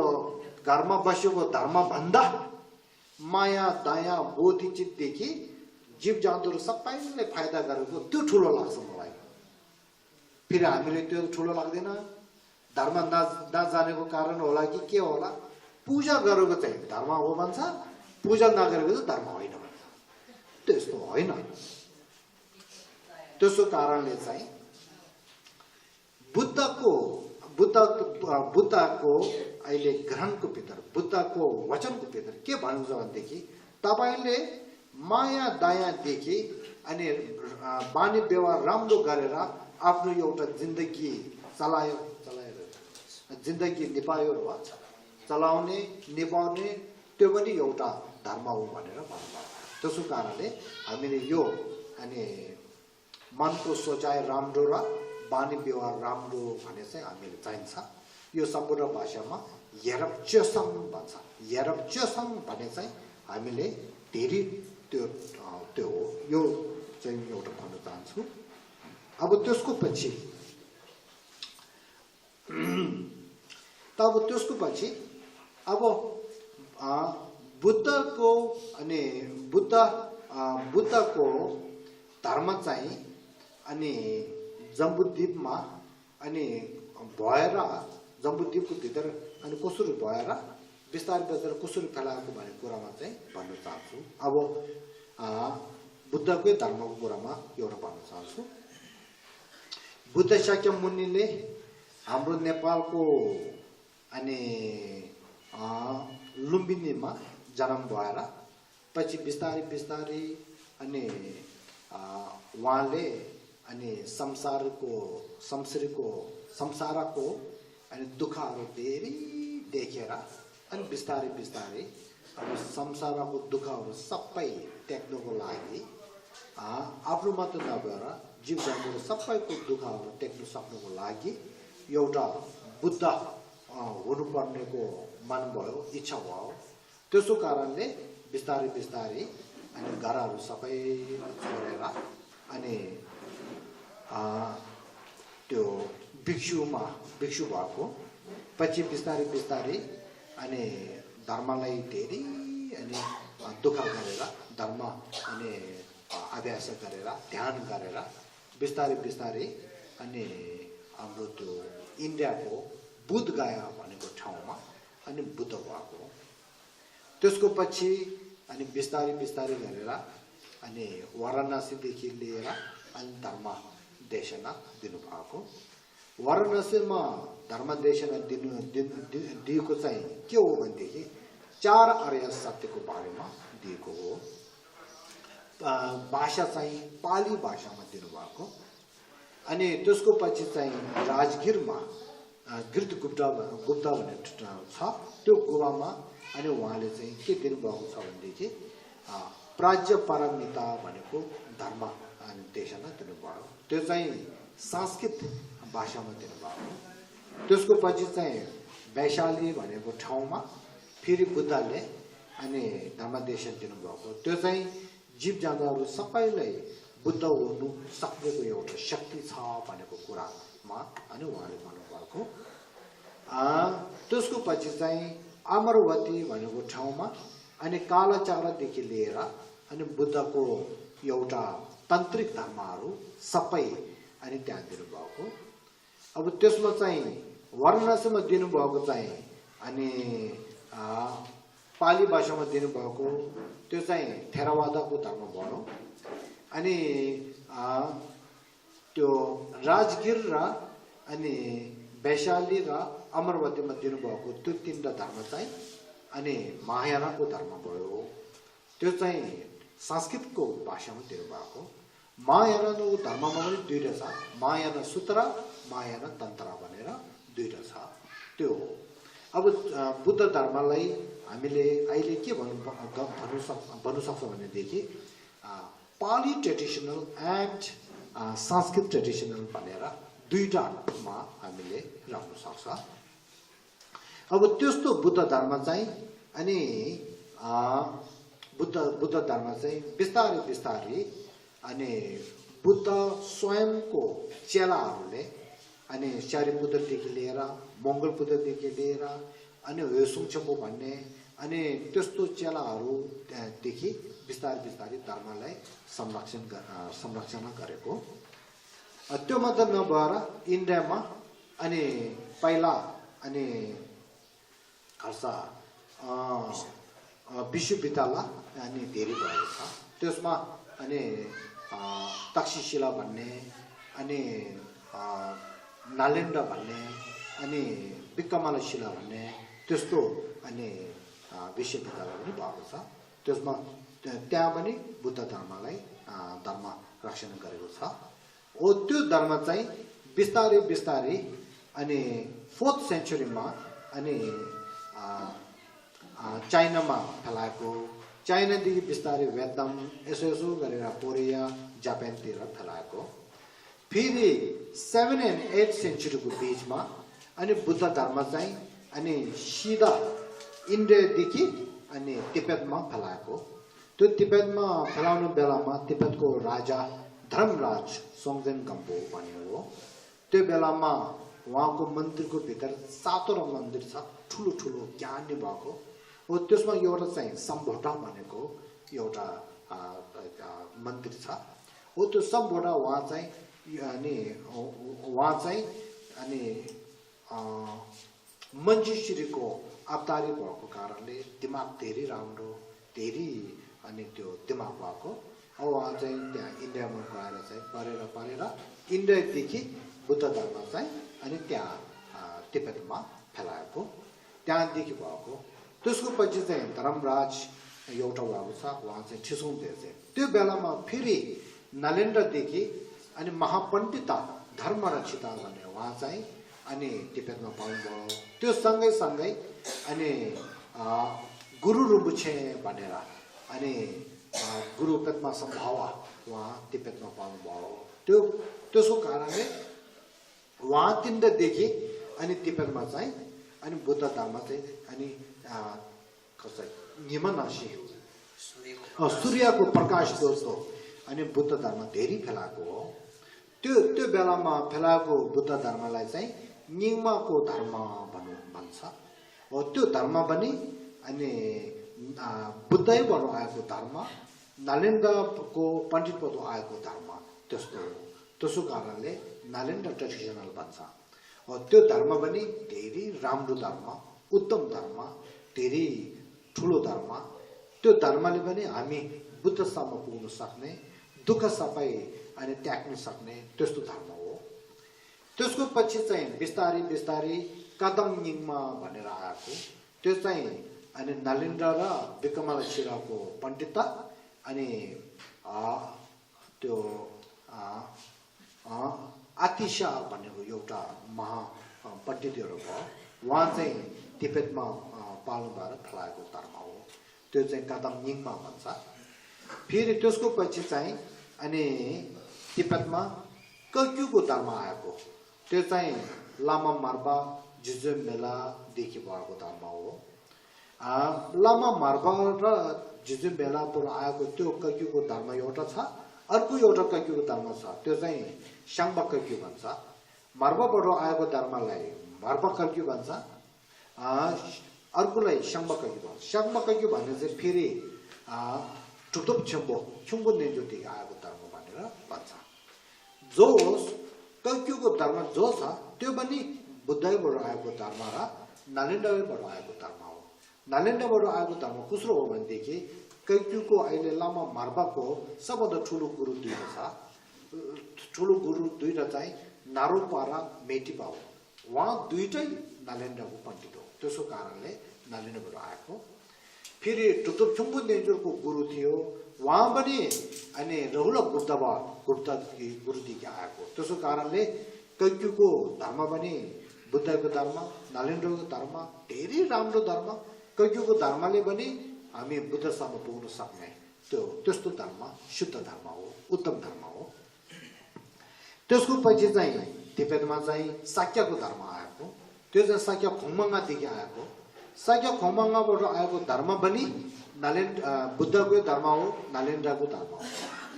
Speaker 1: घरमा बसेको धर्म भन्दा माया दया बोधिचितदेखि जीव जन्तुहरू सबैले फाइदा गरेको त्यो ठुलो लाग्छ मलाई फेरि हामीले त्यो ठुलो लाग्दैन धर्म नजानेको कारण होला कि के होला पूजा गरेको चाहिँ धर्म हो भन्छ पूजा नगरेको चाहिँ धर्म होइन भन्छ त्यस्तो होइन त्यसो कारणले चाहिँ बुद्धको अहिले ग्रहणको भित्र बुद्धको वचनको भित्र के भन्नुहुन्छ भनेदेखि तपाईले माया दयादेखि अनि बानी व्यवहार राम्रो गरेर आफ्नो एउटा जिन्दगी जिन्दगी निभायो वा चलाउने निभाउने त्यो पनि एउटा धर्म हो भनेर भन्नुभयो त्यसो कारणले हामीले यो अनि मनको सोचाइ राम्रो र बानी व्यवहार राम्रो भने चाहिँ हामीले चाहिन्छ यो सम्पूर्ण भाषामा यरपचसङ भन्छ यरपचसङ भने चाहिँ हामीले धेरै त्यो हो यो चाहिँ एउटा भन्न चाहन्छु अब त्यसको पछि अब बुद्धको अनि बुद्धको धर्म चाहिँ अनि जम्बुद्वीपमा अनि भएर जम्बुद्वीपको भित्र अनि कसरी भएर बिस्तारै बिस्तारै कसरी फैलाएको भन्ने कुरामा चाहिँ भन्न चाहन्छु अब बुद्धकै धर्मको कुरामा एउटा भन्न चाहन्छु बुद्ध शाक्य मुनिले हाम्रो नेपालको अनि लुम्बिनीमा जन्म भएर पछि बिस्तारै बिस्तारै अनि उहाँले अनि संसारको अनि दुःखहरू धेरै देखेर अनि बिस्तारै बिस्तारै अब संसारको दुःखहरू सबै त्याग्नको लागि आफ्नो मात्र नभएर जीव जन्तुको सबैको दुःखहरू त्याग्न सक्नुको लागि एउटा बुद्ध हुनुपर्नेको मन भयो, इच्छा भयो। त्यसो कारणले बिस्तारै बिस्तारै अनि घरहरू सबै छोडेर अनि त्यो भिक्षु भएको पछि बिस्तारै बिस्तारै अनि धर्मलाई धेरै अनि दुःख गरेर धर्म अनि अभ्यास गरेर ध्यान गरेर बिस्तारै बिस्तारै अनि हाम्रो त्यो इन्डियाको बुद्धगया भनेको ठाउँमा अनि बुद्ध भएको। त्यसको पछि अनि बिस्तारै बिस्तारै गरेर अनि वाराणसीदेखि लिएर अनि धर्म देशना दिनुभएको। वाराणसीमा धर्म देशना दिएको चाहिँ के हो भनेदेखि 4 आर्य सत्यको बारेमा दिएको हो। भाषा चाहिँ पाली भाषामा दिनुभएको। अनि त्यसको पछि चाहिँ राजगिरमा गिर्दगुप्त भन्ने छ, त्यो गुफामा अनि उहाँले चाहिँ के दिनुभएको छ भनेदेखि प्राज्य पारमिता भनेको धर्म देशना दिनुभयो। त्यो चाहिँ संस्कृत भाषामा दिनुभएको। त्यसको पछि चाहिँ वैशाली भनेको ठाउँमा फेरि बुद्धले अनि धर्मदेशन दिनुभएको। त्यो चाहिँ जीव जन्तुहरू सबैलाई बुद्ध हुनु सक्नेको एउटा शक्ति छ भनेको कुरामा अनि उहाँले भन्नुभएको। त्यसको पछि चाहिँ अमरवती भनेको ठाउँमा अनि कालचक्रदेखि लिएर अनि बुद्धको एउटा तान्त्रिक धर्महरू सबै अनि त्यहाँ दिनुभएको। अब त्यसमा चाहिँ वाराणसीमा दिनुभएको चाहिँ अनि पाली भाषामा दिनुभएको त्यो चाहिँ थेरवादाको धर्म भयो। अनि त्यो राजगिर र अनि वैशाली र अमरवतीमा दिनुभएको त्यो 3टा धर्म चाहिँ अनि महायानको धर्म भयो। त्यो चाहिँ संस्कृतको भाषामा दिनुभएको। महायानको धर्ममा पनि 2टा छ, महायान सूत्र महायान तन्त्र भनेर 2टा छ। त्यो हो। अब बुद्ध धर्मलाई हामीले अहिले के भन्नु सक्छौँ भनेदेखि पाली ट्रेडिसनल एन्ड संस्कृत ट्रेडिसनल भनेर 2टामा हामीले राख्न सक्छ। अब त्यस्तो बुद्ध धर्म चाहिँ अनि बुद्ध धर्म चाहिँ बिस्तारै बिस्तारै अनि बुद्ध स्वयंको चेलाहरूले अनि सारिपुत्रदेखि लिएर मङ्गल बुद्धदेखि लिएर अनि वेसुङछम्बु भन्ने अनि त्यस्तो चेलाहरूदेखि बिस्तारै बिस्तारै धर्मलाई संरक्षण गरेको। त्यो मात्र नभएर इन्डियामा अनि पहिला अनि खर्सा विश्वविद्यालय अनि धेरै भएको छ। त्यसमा अनि तक्षशिला भन्ने अनि नालन्दा भन्ने अनि विक्रमशिला भन्ने त्यस्तो अनि विश्वविद्यालय पनि भएको छ। त्यसमा त्यहाँ पनि बुद्ध धर्मलाई धर्म रक्षण गरेको छ। हो त्यो धर्म चाहिँ बिस्तारै बिस्तारै अनि 4th सेन्चुरीमा अनि चाइनामा फैलाएको, चाइनादेखि बिस्तारै वियतनाम यसो गरेर कोरिया जापानतिर फैलाएको। फेरि 7 and 8 सेन्चुरीको बिचमा अनि बुद्ध धर्म चाहिँ अनि सिधा इन्डियादेखि अनि तिब्बतमा फैलाएको। त्यो तिब्बतमा फैलाउने बेलामा तिब्बतको राजा धर्मराज सोङदेन गम्पो भन्ने हो। त्यो बेलामा उहाँको मन्दिरको भित्र 7वटा मन्दिर छ, ठुलो ठुलो ज्ञानी भएको हो। त्यसमा एउटा चाहिँ सम्भोटा भनेको एउटा मन्दिर छ हो। त्यो सम्भोटा उहाँ चाहिँ अनि मञ्जुश्रीको अवतारी भएको कारणले दिमाग धेरै राम्रो, धेरै अनि त्यो दिमाग भएको। अब उहाँ चाहिँ त्यहाँ इन्डियामा गएर चाहिँ परेर इन्डियादेखि बुद्ध धर्म चाहिँ अनि त्यहाँ तिब्बतमा फैलाएको। त्यहाँदेखि भएको त्यसको पछि चाहिँ धर्मराज एउटा भएको छ उहाँ चाहिँ ठिसुङदेव चाहिँ त्यो बेलामा फेरि नलेन्द्रदेखि अनि महापण्डिता धर्मरक्षिता भन्ने उहाँ चाहिँ अनि तिब्बतमा पाउनुभयो त्यो सँगै अनि गुरु रुम्बुछे भनेर अनि गुरु पेत्मा सम्भावा उहाँ तिब्बतमा पाउनुभयो त्यसको कारणले उहाँ तिनदेखि अनि तिब्बतमा चाहिँ अनि बुद्ध धर्म चाहिँ अनि कसै निमनासी सूर्यको प्रकाश दोस्तो अनि बुद्ध धर्म धेरै फैलाएको हो त्यो बेलामा फैलाएको बुद्ध धर्मलाई चाहिँ निमाको धर्म भन्छ हो त्यो धर्म पनि अनि बुद्धैबाट आएको धर्म नालेन्द्रको पण्डितबाट आएको धर्म त्यसको कारणले नालेन्द्र ट्रेडिसनल भन्छ हो त्यो धर्म पनि धेरै राम्रो धर्म उत्तम धर्म धेरै ठुलो धर्म त्यो धर्मले पनि हामी बुद्धसम्म पुग्न सक्ने दुःख सबै अनि त्याग्न सक्ने त्यस्तो धर्म हो त्यसको पछि चाहिँ बिस्तारै कदम निङमा भनेर आएको त्यो चाहिँ अनि नलेन्द्र र विक्रमादित्यको पण्डित अनि त्यो आतिशा भनेको एउटा महा पण्डितहरू भयो उहाँ चाहिँ तिब्बतमा पाल्नु भएर फैलाएको धर्म हो त्यो चाहिँ कदम निङमा भन्छ फेरि त्यसको पछि चाहिँ अनि तिब्बतमा कग्युको धर्म आएको त्यो चाहिँ लामा मार्बा जुजुम मेलादेखि भएको धर्म हो लामा मार्बा र जुजुम मेलाबाट आएको त्यो कग्युको धर्म एउटा छ अर्को एउटा कग्युको धर्म छ त्यो चाहिँ साङ्बा कग्यु भन्छ मार्बाबाट आएको धर्मलाई मार्बा कग्यु भन्छ अर्कोलाई साङ्बा कग्यु भन्छ साङ्बा कग्यु भने चाहिँ फेरि टुटुप छुम्बो नेन्जुदेखि आएको धर्म भनेर भन्छ जो कग्युको धर्म जो छ त्यो पनि बुद्धैबाट आएको धर्म र नालेन्द्रबाट आएको धर्म हो नालेन्द्रबाट आएको धर्म कसरो हो भनेदेखि कग्युको अहिले लामा मार्बाको सबभन्दा ठुलो गुरु दुईटा छ ठुलो गुरु दुईटा चाहिँ नारोपा र मेटिपा हो उहाँ दुईटै नालेन्द्रको पण्डित हो त्यसको कारणले नालेन्द्रबाट आएको फेरि टुतुपछुम्बु नेन्जुरको गुरु थियो उहाँ पनि अनि रहुल गुरुदेखि आएको त्यसको कारणले कग्युको धर्म पनि बुद्धको धर्म नालेन्द्रको धर्म धेरै राम्रो धर्म कग्युको धर्मले पनि हामी बुद्धसम्म पुग्न सक्ने त्यस्तो धर्म शुद्ध धर्म हो उत्तम धर्म हो त्यसको पछि चाहिँ तिब्बतमा चाहिँ साक्यको धर्म आएको त्यो चाहिँ साक्य खोङमाङादेखि आएको साक्य खोङमाङाबाट आएको धर्म पनि बुद्धको धर्म हो नालेन्द्रको धर्म हो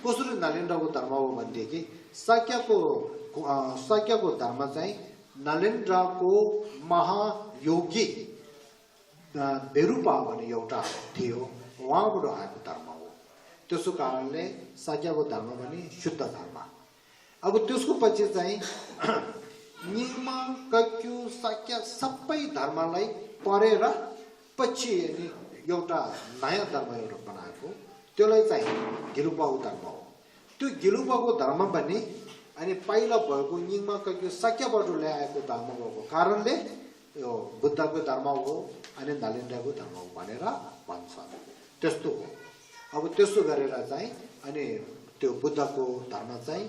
Speaker 1: कसरी नालेन्द्रको धर्म हो भनेदेखि साक्यको धर्म चाहिँ नालेन्द्रको महायोगी बेरुपा भन्ने एउटा थियो उहाँबाट आएको धर्म हो त्यसको कारणले साक्यको धर्म पनि शुद्ध धर्म अब त्यसको पछि चाहिँ निमा कग्यु साक्य सबै धर्मलाई परेर पछि अनि एउटा नयाँ धर्म एउटा बनाएको त्यसलाई चाहिँ गिलुपाको धर्म हो त्यो गिलुपाको धर्म पनि अनि पहिला भएको निमा कग्यु साक्यबाट ल्याएको धर्म भएको कारणले यो बुद्धको धर्म हो अनि नालेन्द्रको धर्म हो भनेर भन्छ त्यस्तो हो अब त्यस्तो गरेर चाहिँ अनि त्यो बुद्धको धर्म चाहिँ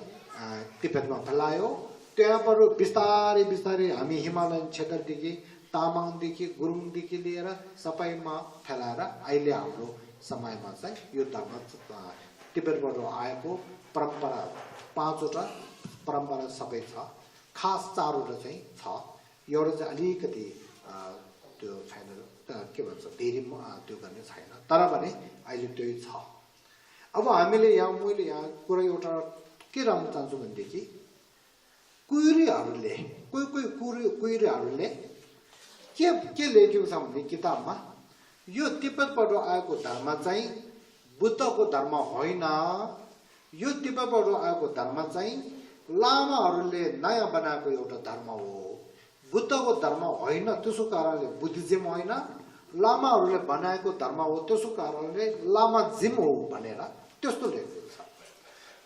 Speaker 1: तिब्बतमा फैलायो त्यहाँबाट बिस्तारै हामी हिमालयन क्षेत्रदेखि तामाङदेखि गुरुङदेखि लिएर सबैमा फैलाएर अहिले हाम्रो समयमा चाहिँ यो धर्म तिब्बतबाट आएको परम्परा 5वटा परम्परा सबै छ खास 4वटा चाहिँ छ एउटा चाहिँ अलिकति त्यो छैन के भन्छ धेरै त्यो गर्ने छैन तर पनि अहिले त्यही छ अब हामीले मैले यहाँ कुरा एउटा के राख्न चाहन्छु भनेदेखि कुइरीहरूले कुइरीहरूले के लेखेको छ भने किताबमा यो तिब्बतबाट आएको धर्म चाहिँ बुद्धको धर्म होइन यो तिब्बतबाट आएको धर्म चाहिँ लामाहरूले नयाँ बनाएको एउटा धर्म हो बुद्धको धर्म होइन त्यसो कारणले बुद्धिज्म होइन लामाहरूले बनाएको धर्म हो त्यसो कारणले लामाजिम हो भनेर त्यस्तो लेखेको छ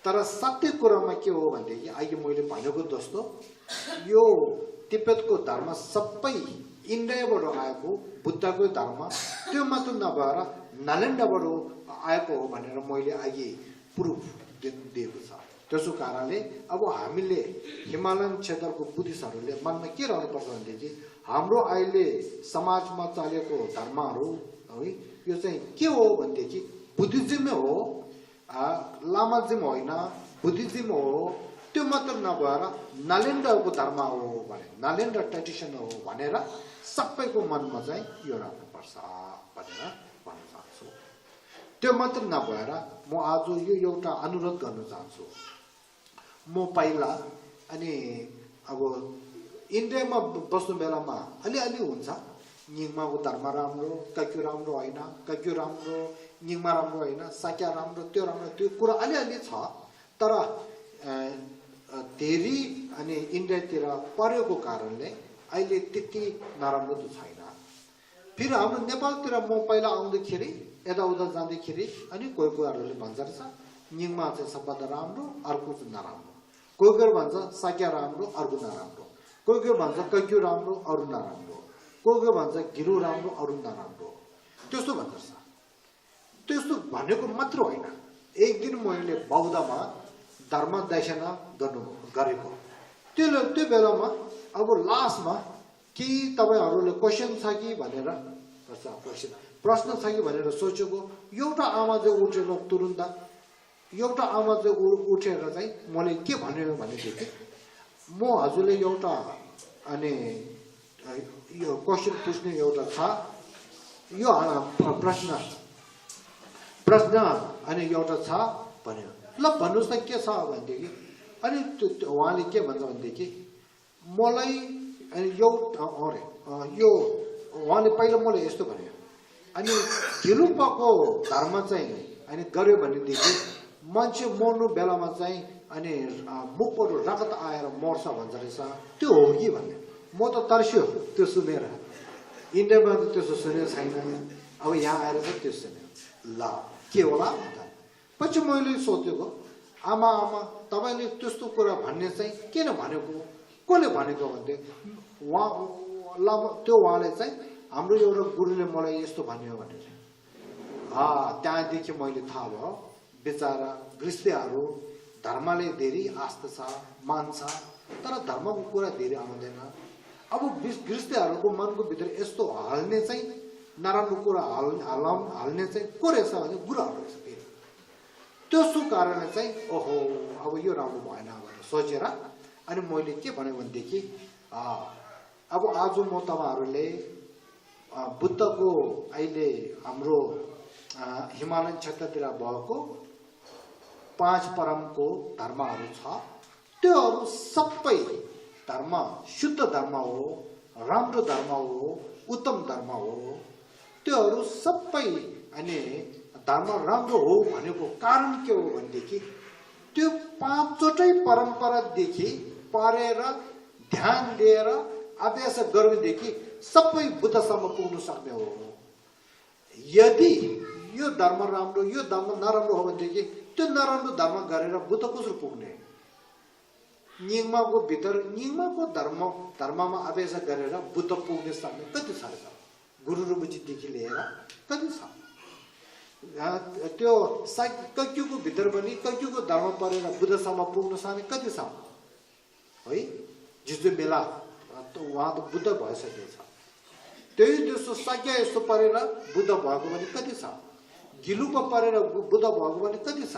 Speaker 1: तर सत्य कुरामा के हो भनेदेखि अहिले मैले भनेको जस्तो यो तिब्बतको धर्म सबै इन्डियाबाट आएको बुद्धको धर्म त्यो मात्र नभएर नालन्दाबाट आएको हो भनेर मैले अघि प्रुफ दिएको छ। त्यसो कारणले अब हामीले हिमालयन क्षेत्रको बुद्धिस्टहरूले मनमा के रहनुपर्छ भनेदेखि हाम्रो अहिले समाजमा चलेको धर्महरू है यो चाहिँ के हो भनेदेखि बुद्धिज्म हो, लामाज्म होइन, बुद्धिज्म हो। त्यो मात्र नभएर नालन्दाको धर्म हो भने नालन्दा ट्रेडिसन हो भनेर सबैको मनमा चाहिँ यो राख्नुपर्छ भनेर भन्न चाहन्छु। त्यो मात्र नभएर म आज यो एउटा अनुरोध गर्न चाहन्छु। म पहिला अनि अब इन्डियामा बस्नु बेलामा अलिअलि हुन्छ, निङमाको धर्म राम्रो, कक्यु राम्रो होइन, कक्यु राम्रो, निङमा राम्रो होइन, साक्या राम्रो, त्यो कुरा अलिअलि छ। तर धेरै अनि इन्डियातिर परेको कारणले अहिले त्यति नराम्रो त छैन। फेरि हाम्रो नेपालतिर म पहिला आउँदाखेरि यताउता जाँदाखेरि अनि कोही कोहीहरूले भन्छ रहेछ निङमा चाहिँ सबभन्दा राम्रो, अर्को चाहिँ नराम्रो। कोही कोही भन्छ साक्या राम्रो, अर्को नराम्रो। कोही कोही भन्छ कक्यु राम्रो, अरू नराम्रो। कोही कोही भन्छ गिरु राम्रो, अरू नराम्रो। त्यस्तो भन्छ। त्यस्तो भनेको मात्र होइन, एक दिन मैले बौद्धमा धर्म दर्शन गरेको त्यो बेलामा अब लास्टमा कि तपाईहरुले क्वेशन छ कि भनेर प्रश्न छ कि भनेर सोचेको एउटा आमा चाहिँ उठेर तुरुन्त एउटा आमा चाहिँ उठेर चाहिँ मैले के भन्यो भनेदेखि म हजुरले एउटा अनि यो क्वेशन पुछ्ने एउटा छ यो प्रश्न अनि एउटा छ भन्यो। ल भन्नुस् त के छ भनेदेखि अनि उहाँले के भन्छ भनेदेखि मलाई अनि यो उहाँले पहिला मलाई यस्तो भन्यो अनि गिलुपाको धर्म चाहिँ अनि गर्यो भनेदेखि मान्छे मर्नु बेलामा चाहिँ अनि मुखबाट रगत आएर मर्छ भन्छ रहेछ, त्यो हो कि भन्ने। म त तर्स्यो त्यो सुनेर, इन्डियामा त त्यसो सुनेको छैन, अब यहाँ आएर चाहिँ त्यो सुन्यो। ल के होला पछि मैले सोचेको आमा तपाईले त्यस्तो कुरा भन्ने चाहिँ किन भनेको, कसले भनेको भन्थे त्यो उहाँले चाहिँ हाम्रो एउटा गुरुले मलाई यस्तो भन्यो भनेर। त्यहाँदेखि मैले थाहा भयो बेचारा गृहस्थीहरू धर्मले धेरै आस्था छ मान्छ तर धर्मको कुरा धेरै आउँदैन। अब गृहस्थीहरूको मनको भित्र यस्तो हाल्ने चाहिँ नराम्रो कुरा हाल्ने चाहिँ को रहेछ भने गुरुहरू रहेछ। फेरि त्यसो कारणले चाहिँ ओहो अब यो राम्रो भएन भनेर सोचेर अनि मैले के भने भनेदेखि अब आज म तपाईहरुले बुद्धको अहिले हाम्रो हिमालयन क्षेत्रतिर भएको 5 परमको धर्महरू छ, त्योहरू सबै धर्म शुद्ध धर्म हो, राम्रो धर्म हो, उत्तम धर्म हो। त्योहरू सबै अनि धर्म राम्रो हो भनेको कारण के हो भनेदेखि त्यो 5 वटै परम्परादेखि परेर ध्यान दिएर अभ्यास गर्नेदेखि सबै बुद्धसम्म पुग्न सक्ने हो। यदि यो धर्म राम्रो यो धर्म नराम्रो हो भनेदेखि त्यो नराम्रो धर्म गरेर बुद्ध कसरी पुग्ने? निङमाको भित्र निङमाको धर्ममा अभ्यास गरेर बुद्ध पुग्ने सक्ने कति छ? गुरु रुबुजीदेखि लिएर कति छ? त्यो कक्युको भित्र पनि कक्युको धर्म परेर बुद्धसम्म पुग्न सक्ने कति छ है? जिजु बेला उहाँ त बुद्ध भइसकेको छ। त्यही त्यसो साक्य यस्तो परेर बुद्ध भएको पनि कति छ? गिलुपा परेर बुद्ध भएको पनि कति छ?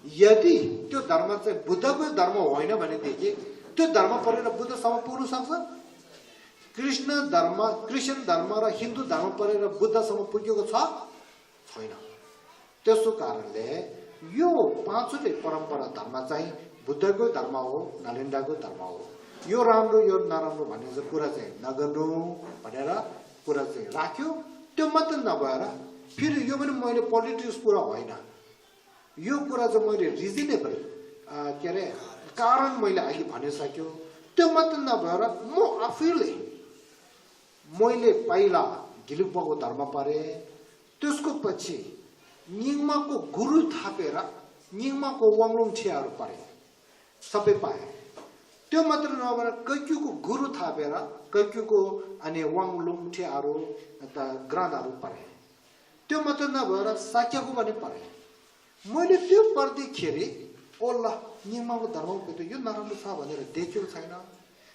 Speaker 1: यदि त्यो धर्म चाहिँ बुद्धको धर्म होइन भनेदेखि त्यो धर्म परेर बुद्धसम्म पुग्न सक्छ? क्रिस्चियन धर्म र हिन्दू धर्म परेर बुद्धसम्म पुगेको छ? छैन। त्यसो कारणले यो 5वटै परम्परा धर्म चाहिँ बुद्धको धर्म हो, नालन्दाको धर्म हो। यो राम्रो यो नराम्रो भन्ने चाहिँ कुरा चाहिँ नगर्नु भनेर कुरा चाहिँ राख्यो। त्यो मात्र नभएर फेरि यो पनि मैले पोलिटिक्स कुरा होइन, यो कुरा चाहिँ मैले रिजनेबल के अरे कारण मैले अहिले भनिसक्यो। त्यो मात्र नभएर म आफैले मैले पहिला गिलुपाको धर्म परे, त्यसको पछि निङमाको गुरु थापेर निङमाको वाङलुङ छियाहरू परे, सबै पाए। त्यो मात्र नभएर कैक्युको गुरु थापेर कैक्युको अनि वाङलुङठेहरू ग्रान्डहरू पढे त्यो मात्र नभएर साक्यको पनि पढे मैले त्यो पढ्दाखेरि ओल्ला नियमको धर्मको यो नराम्रो छ भनेर देखेको छैन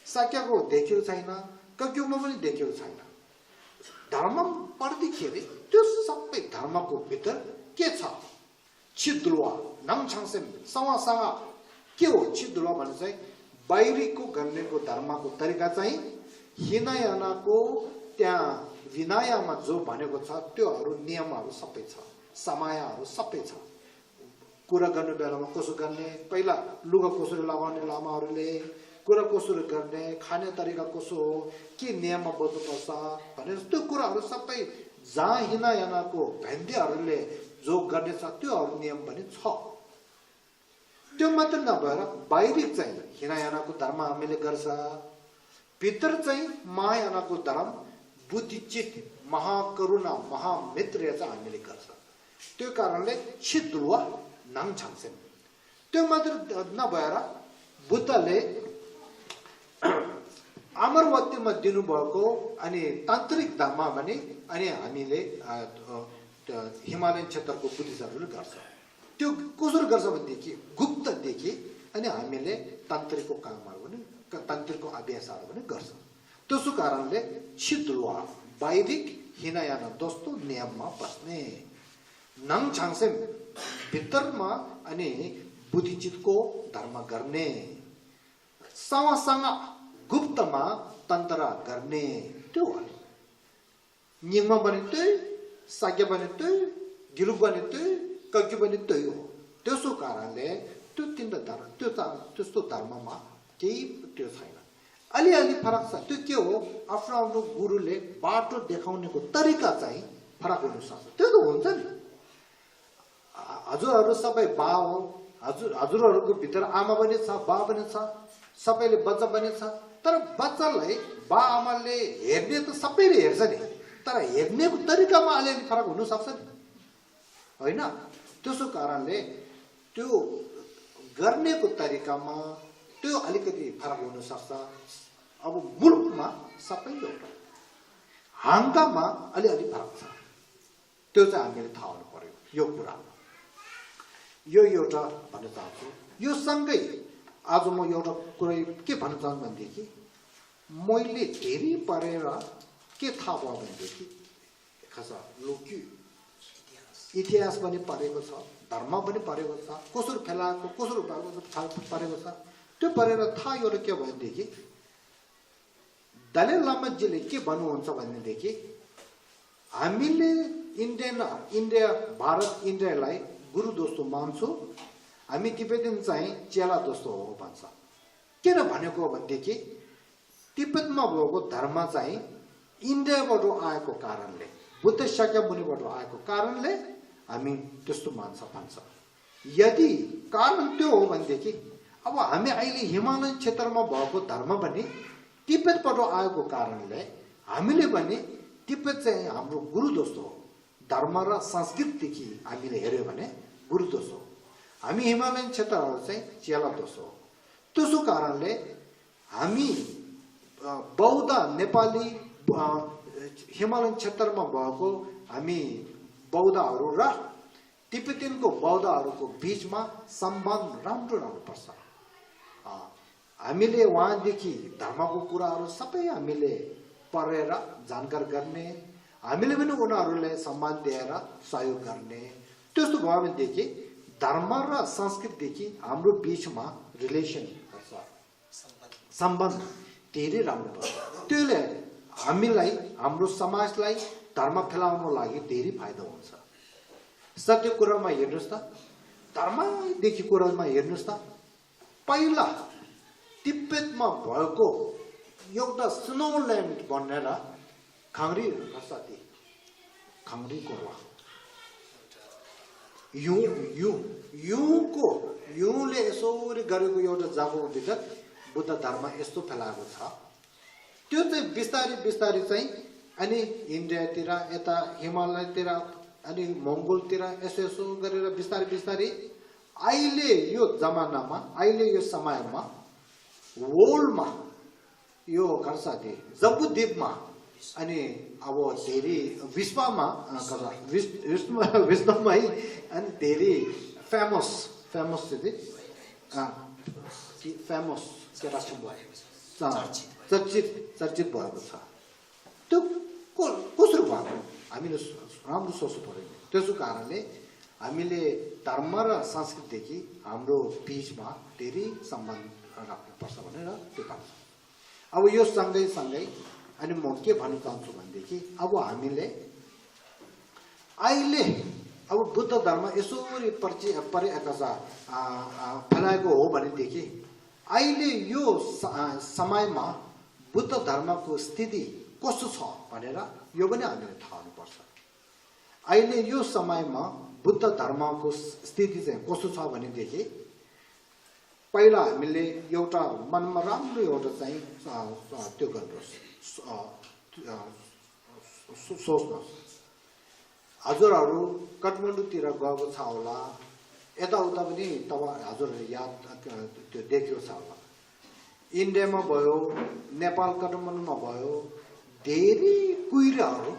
Speaker 1: साक्यको देखेको छैन कैक्युमा पनि देखेको छैन धर्म पढ्दाखेरि त्यो सबै धर्मको भित्र के छ छिद्लुवा नङछाङसेम सवासँग के हो छिद्लुवा भने चाहिँ बाहिरीको गर्नेको धर्मको तरिका चाहिँ हिनयानाको त्यहाँ विनयमा जो भनेको छ त्योहरू नियमहरू सबै छ समायाहरू सबै छ कुरा गर्ने बेलामा कसो गर्ने पहिला लुगा कसरी लगाउने लामाहरूले कुरा कसरी गर्ने खाने तरिका कसो हो के नियममा बस्नुपर्छ भनेर त्यो कुराहरू सबै जहाँ हिनयानाको भेन्देहरूले जो गर्ने छ त्योहरू नियम पनि छ त्यो मात्र नभएर बाहिरी चाहिँ हिनयानाको धर्म हामीले गर्छ भित्र चाहिँ महायानाको धर्म बुद्धिचित महाकरुणा महामित्र चाहिँ हामीले गर्छ त्यो कारणले छिद्लुवा नङछाङसेन त्यो मात्र नभएर बुद्धले अमरवतीमा दिनुभएको अनि तान्त्रिक धर्म भने अनि हामीले हिमालयन क्षेत्रको बुद्धिस्टहरूले गर्छ त्यो कसरी गर्छ भनेदेखि गुप्तदेखि अनि हामीले तान्त्रिकको कामहरू पनि तान्त्रिकको अभ्यासहरू पनि गर्छ त्यसो कारणले छिद्लुवा बाहिरिक हिनयाना दोस्तो नियममा बस्ने नङछाङसेन भित्रमा अनि बुद्धिचितको धर्म गर्ने सावासँग गुप्तमा तन्त्र गर्ने त्यो हो नियममा पनि त्यही साक्य पनि त्यही गिलुक पनि त्यही कैक्यु पनि त्यही हो त्यसो कारणले त्यो तीनटा धर्म त्यो त्यस्तो धर्ममा केही त्यो छैन अलिअलि फरक छ त्यो के हो आफ्नो आफ्नो गुरुले बाटो देखाउनेको तरिका चाहिँ फरक हुन सक्छ त्यो त हुन्छ नि हजुरहरू सबै बा हो हजुरहरूको भित्र आमा पनि छ बा पनि छ सबैले बच्चा पनि छ तर बच्चालाई बा आमाले हेर्ने त सबैले हेर्छ नि तर हेर्नेको तरिकामा अलिअलि फरक हुन सक्छ नि होइन त्यसो कारणले त्यो गर्नेको तरिकामा त्यो अलिकति फरक हुन सक्छ अब मुलुकमा सबै एउटा हाङ्कामा अलिअलि फरक छ त्यो चाहिँ हामीले थाहा हुनु पर्यो यो कुरा यो एउटा भन्न चाहन्छु यो सँगै आज म एउटा कुरा के भन्न चाहन्छु भनेदेखि मैले धेरै पढेर के थाहा भयो भनेदेखि खासा लोक्यु इतिहास पनि पढेको छ धर्म पनि पढेको छ कसरी फैलाएको कसरी पढेको छ त्यो पढेर थाहा एउटा के भनेदेखि दलाई लामाजीले के भन्नुहुन्छ भनेदेखि हामीले इन्डिया भारत इन्डियालाई गुरु दोस्तो मान्छौँ हामी तिब्बतीन चाहिँ चेला दोस्तो हो भन्छ किन भनेको भनेदेखि तिब्बतमा भएको धर्म चाहिँ इन्डियाबाट आएको कारणले बुद्ध शाक्यमुनिबाट आएको कारणले हामी त्यस्तो मान्छ भन्छ यदि कारण त्यो हो भनेदेखि अब हामी अहिले हिमालयन क्षेत्रमा भएको धर्म पनि तिब्बतबाट आएको कारणले हामीले पनि तिब्बत चाहिँ हाम्रो गुरु दोस्तो हो धर्म र संस्कृतिदेखि हामीले हेऱ्यो भने गुरु दोष हो हामी हिमालयन क्षेत्रहरू चाहिँ चेला दोष हो त्यसो कारणले हामी बौद्ध नेपाली हिमालयन क्षेत्रमा भएको हामी बौद्धहरू र तिब्बतीनको बौद्धहरूको बीचमा सम्बन्ध राम्रो पर्छ हामीले वहाँदेखि धर्मको कुराहरू सबै हामीले पढेर जानकार गर्ने हामीले पनि उनीहरूले सम्मान दिएर सहयोग गर्ने त्यस्तो भयो भनेदेखि धर्म र संस्कृतिदेखि हाम्रो बीचमा रिलेसन सम्बन्ध धेरै राम्रो पर्छ त्यसले हामीलाई हाम्रो समाजलाई धर्म फैलाउनको लागि धेरै फाइदा हुन्छ सत्य कुरामा हेर्नुहोस् त धर्मदेखि कुरामा हेर्नुहोस् त पहिला तिब्बतमा भएको एउटा स्नोल्यान्ड भनेर खाङ्री साथी खाङ्री कोर्वा युले यसरी गरेको एउटा जग्गाको भित्र बुद्ध धर्म यस्तो फैलाएको छ त्यो चाहिँ बिस्तारै चाहिँ अनि इन्डियातिर यता हिमालयतिर अनि मङ्गोलतिर यसो गरेर बिस्तारै अहिले यो जमानामा अहिले यो समयमा वर्ल्डमा यो कर्साथे जम्बुद्वीपमा अनि अब धेरै विश्वमा विश्वमा है अनि धेरै फेमस चाहिँ फेमस चर्चित भएको छ त्यो कसरी भएको हामीले राम्रो सोच्नु पर्यो त्यसो कारणले हामीले धर्म र संस्कृतिदेखि हाम्रो बीचमा धेरै सम्बन्ध राख्नुपर्छ भनेर त्यो भन्छ अब यो सँगै अनि म के भन्न चाहन्छु भनेदेखि अब हामीले अहिले अब बुद्ध धर्म यसरी फैलाएको हो भनेदेखि अहिले यो समयमा बुद्ध धर्मको स्थिति कस्तो छ भनेर यो पनि हामीले थाहा हुनुपर्छ अहिले यो समयमा बुद्ध धर्मको स्थिति चाहिँ कस्तो छ भनेदेखि पहिला हामीले एउटा मनमा राम्रो एउटा चाहिँ त्यो गर्नुहोस् सोच्नुहोस् हजुरहरू काठमाडौँतिर गएको छ होला यताउता पनि तपाईँ हजुरहरूले याद त्यो देख्यो छ होला इन्डियामा भयो नेपाल काठमाडौँमा भयो धेरै कुइराहरू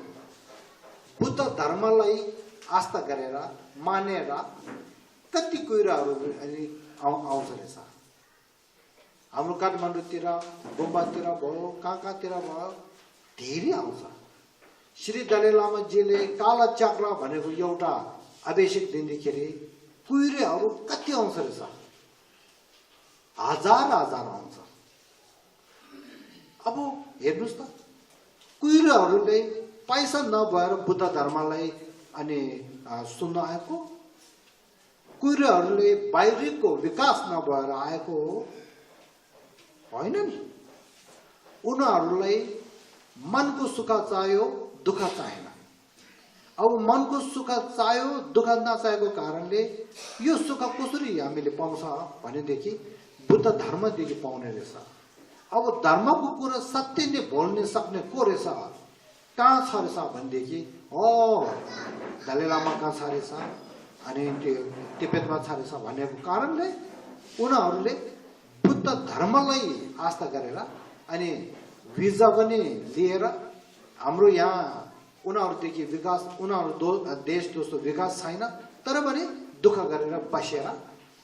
Speaker 1: बुद्ध धर्मलाई आस्था गरेर मानेर कति कुइराहरू आउँछ रहेछ हाम्रो काठमाडौँतिर गुम्बातिर भयो कहाँतिर भयो धेरै आउँछ श्री दलाई लामाजीले काला चक्र भनेको एउटा अभिषेक दिँदाखेरि कुइरेहरू कति आउँछ रहेछ हजार आउँछ अब हेर्नुहोस् त कुइरेहरूले पैसा नभएर बुद्ध धर्मलाई अनि सुन्न आएको कुइरेहरूले बाहिरको विकास नभएर आएको होइन नि उनीहरूलाई मनको सुख चाहियो दुःख चाहेन अब मनको सुख चाहियो दुःख नचाहेको कारणले यो सुख कसरी हामीले पाउँछ भनेदेखि बुद्ध धर्मदेखि पाउने रहेछ अब धर्मको कुरा सत्य नै बोल्न सक्ने को रहेछ कहाँ छ रहेछ भनेदेखि दलाई लामा कहाँ छ रहेछ अनि त्यो तिब्बतमा छ रहेछ भनेको कारणले उनीहरूले बुद्ध धर्मलाई आस्था गरेर अनि भिजा पनि लिएर हाम्रो यहाँ उनीहरूदेखि विकास उनीहरू देश दोस्तो विकास छैन तर पनि दुःख गरेर बसेर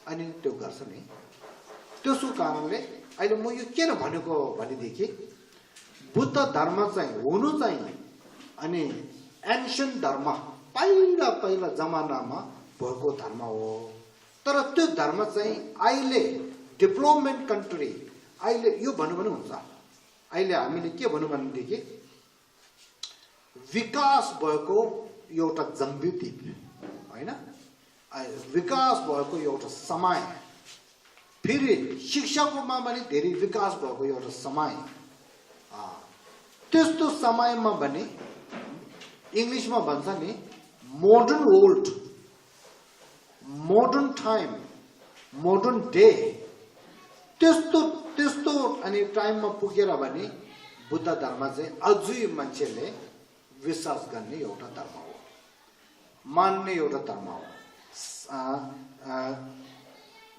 Speaker 1: अनि त्यो गर्छ नि त्यसो कारणले अहिले म यो किन भनेको भनेदेखि बुद्ध धर्म चाहिँ हुनु चाहिँ अनि एन्सियन्ट धर्म पहिला जमानामा भएको धर्म हो तर त्यो धर्म चाहिँ अहिले डेभलपमेन्ट कन्ट्री अहिले यो भन्नु पनि हुन्छ अहिले हामीले के भन्नु भनेदेखि विकास भएको एउटा जम्बुद्वीप होइन विकास भएको एउटा समय फेरि शिक्षाकोमा पनि धेरै विकास भएको एउटा समय त्यस्तो समयमा पनि इङ्ग्लिसमा भन्छ नि modern world modern time modern day त्यस्तो अनि टाइममा पुगेर भने बुद्ध धर्म चाहिँ अझै मान्छेले विश्वास गर्ने एउटा धर्म हो मान्ने एउटा धर्म हो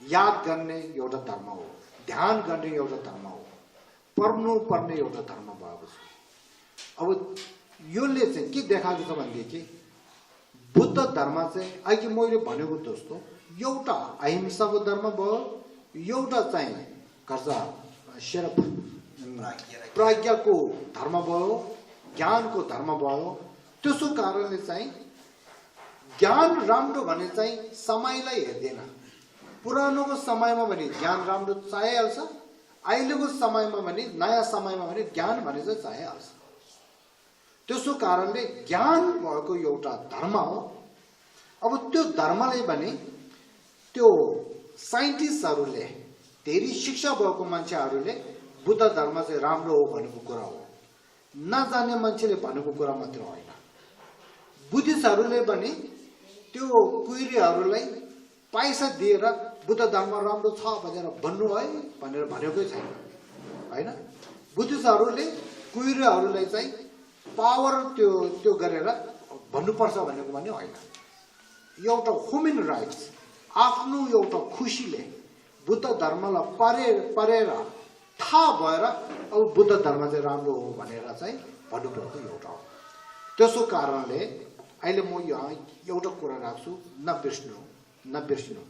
Speaker 1: याद गर्ने एउटा धर्म हो ध्यान गर्ने एउटा धर्म हो पढ्नु पर्ने एउटा धर्म भएको छ अब योले चाहिँ के देखाएको छ भनेदेखि बुद्ध धर्म चाहिँ अघि मैले भनेको जस्तो एउटा अहिंसाको धर्म भयो एउटा चाहिँ शेरप प्रज्ञाको धर्म भयो ज्ञानको धर्म भयो त्यसो कारणले चाहिँ ज्ञान राम्रो भने चाहिँ समयलाई हेर्दैन पुरानोको समयमा भने ज्ञान राम्रो चाहिहाल्छ अहिलेको समयमा भने नयाँ समयमा भने ज्ञान भने चाहिँ चाहिहाल्छ त्यसो कारणले ज्ञान भएको एउटा धर्म हो अब त्यो धर्मले भने त्यो साइन्टिस्टहरूले धेरै शिक्षा भएको मान्छेहरूले बुद्ध धर्म चाहिँ राम्रो हो भनेको कुरा हो नजान्ने मान्छेले भनेको कुरा मात्र होइन बुद्धिस्टहरूले पनि त्यो कुइरेहरूलाई पैसा दिएर बुद्ध धर्म राम्रो छ भनेर भन्नु है भनेर भनेकै छैन होइन बुद्धिस्टहरूले कुइरेहरूलाई चाहिँ पावर त्यो गरेर भन्नुपर्छ भनेको पनि होइन एउटा ह्युमन राइट्स आफ्नो एउटा खुसीले बुद्ध धर्मलाई परेर थाहा भएर अब बुद्ध धर्म चाहिँ राम्रो हो भनेर चाहिँ भन्नुभएको एउटा हो। त्यसो कारणले अहिले म यहाँ एउटा कुरा राख्छु, नबिर्सिनु।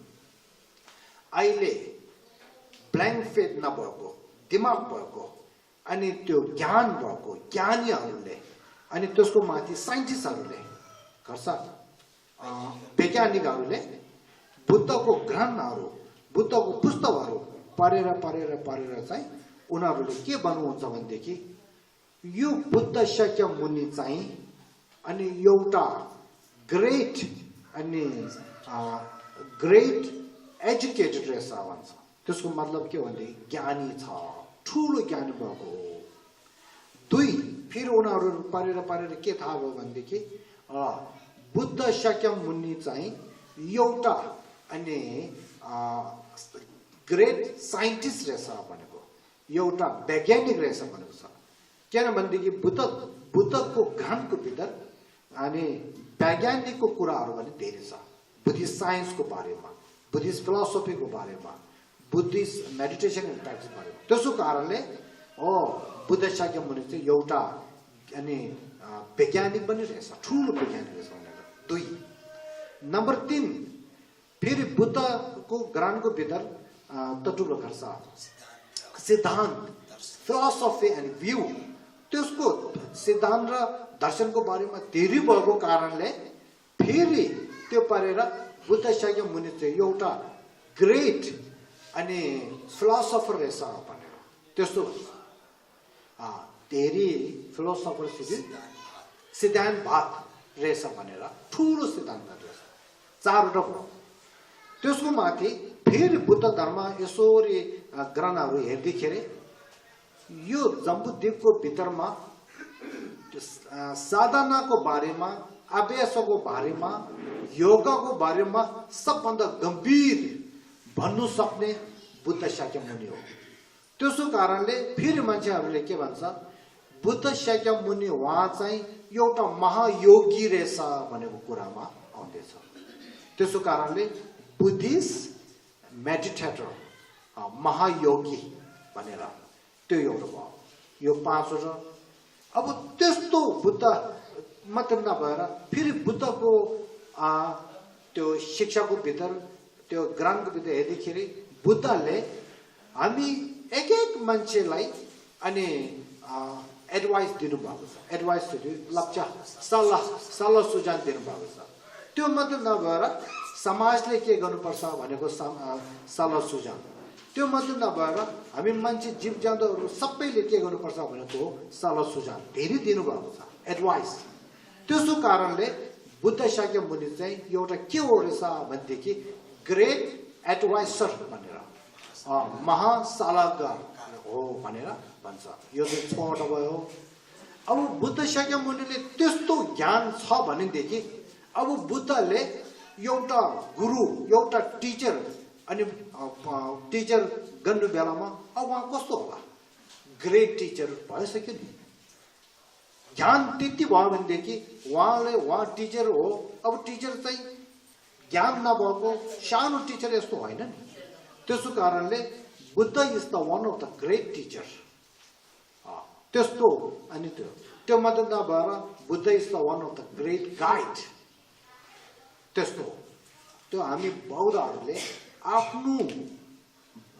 Speaker 1: अहिले ब्ल्याङ्क फेथ नभएको, दिमाग भएको, अनि त्यो ज्ञान भएको ज्ञानीहरूले, अनि त्यसको माथि साइन्टिस्टहरूले गर्छ, वैज्ञानिकहरूले बुद्धको ग्रन्थहरू, बुद्धको पुस्तकहरू पढेर चाहिँ उनीहरूले के भन्नुहुन्छ भनेदेखि यो बुद्ध शाक्यमुनि चाहिँ अनि एउटा ग्रेट एजुकेटेड रहेछ भन्छ। त्यसको मतलब के भन्दै ज्ञानी छ, ठुलो ज्ञानी भएको हो। दुई, फेरि उनीहरू पढेर के थाहा भयो भनेदेखि बुद्ध शाक्यमुनि चाहिँ एउटा अनि ग्रेट साइन्टिस्ट रहेछ भनेको, एउटा वैज्ञानिक रहेछ भनेको छ। किनभनेदेखि बुद्धको ज्ञानको भित्र अनि वैज्ञानिकको कुराहरू पनि धेरै छ, बुद्धिस्ट साइन्सको बारेमा, बुद्धिस्ट फिलोसफीको बारेमा, बुद्धिस्ट मेडिटेसन एन्ड प्र्याक्टिस बारेमा। त्यसो कारणले बुद्ध शाक्यमुनि चाहिँ एउटा अनि वैज्ञानिक पनि रहेछ, ठुलो वैज्ञानिक रहेछ भनेर। दुई, नम्बर 3, फेरि बुद्धको ज्ञानको भित्र तटुलो गर्छ सिद्धान्त, फिलोसफी एन्ड भ्यू। त्यसको सिद्धान्त र दर्शनको बारेमा धेरै भएको कारणले फेरि त्यो पढेर बुद्ध शाक्यमुनि चाहिँ एउटा ग्रेट अनि फिलोसफर रहेछ भनेर। त्यस्तो धेरै फिलोसफर सिद्धान्तवाद रहेछ भनेर, ठुलो सिद्धान्त रहेछ, 4वटा भयो। त्यसको माथि फेरि बुद्ध धर्म यसरी ग्रन्थहरू हेर्दाखेरि यो जम्बुद्वीपको भित्रमा साधनाको बारेमा, अभ्यासको बारेमा, योगाको बारेमा सबभन्दा गम्भीर भन्नु सक्ने बुद्ध शाक्यमुनि हो। त्यसो कारणले फेरि मान्छेहरूले के भन्छ, बुद्ध शाक्यमुनि उहाँ चाहिँ एउटा महायोगी रहेछ भनेको कुरामा आउँदैछ। त्यसो कारणले बुद्धिस्ट मेडिटेटर, महायोगी भनेर त्यो एउटा भयो। यो 5वटा। अब त्यस्तो बुद्ध मात्र नभएर फेरि बुद्धको त्यो शिक्षाको भित्र, त्यो ज्ञानको भित्र हेर्दाखेरि बुद्धले हामी एक मान्छेलाई अनि एडभाइस दिनुभएको छ, एडभाइस लक्ष्य सल्लाह सुझाव दिनुभएको छ। त्यो मात्र नभएर समाजले के गर्नुपर्छ भनेको सल्लाह सुझाव, त्यो मात्र नभएर हामी मान्छे जीव जन्तुहरू सबैले के गर्नुपर्छ भनेको सल्लाह सुझाव धेरै दिनुभएको छ, एडभाइस। त्यसो कारणले बुद्ध शाक्यमुनि चाहिँ एउटा के हो रहेछ भनेदेखि ग्रेट एडभाइसर भनेर, महासल्लाहकार हो भनेर भन्छ। यो चाहिँ 6वटा भयो। अब बुद्ध शाक्यमुनिले त्यस्तो ज्ञान छ भनेदेखि अब बुद्धले एउटा गुरु, एउटा टिचर अनि टिचर गर्नु बेलामा अब उहाँ कस्तो होला, ग्रेट टिचर भइसक्यो नि। ज्ञान त्यति भयो भनेदेखि उहाँ टिचर हो। अब टिचर चाहिँ ज्ञान नभएको सानो टिचर यस्तो होइन नि। त्यसो कारणले Buddha is the one of the great teacher. त्यस्तो अनि त्यो मात्र नभएर Buddha is the one of the great guide. त्यस्तो त्यो हामी बौद्धहरूले आफ्नो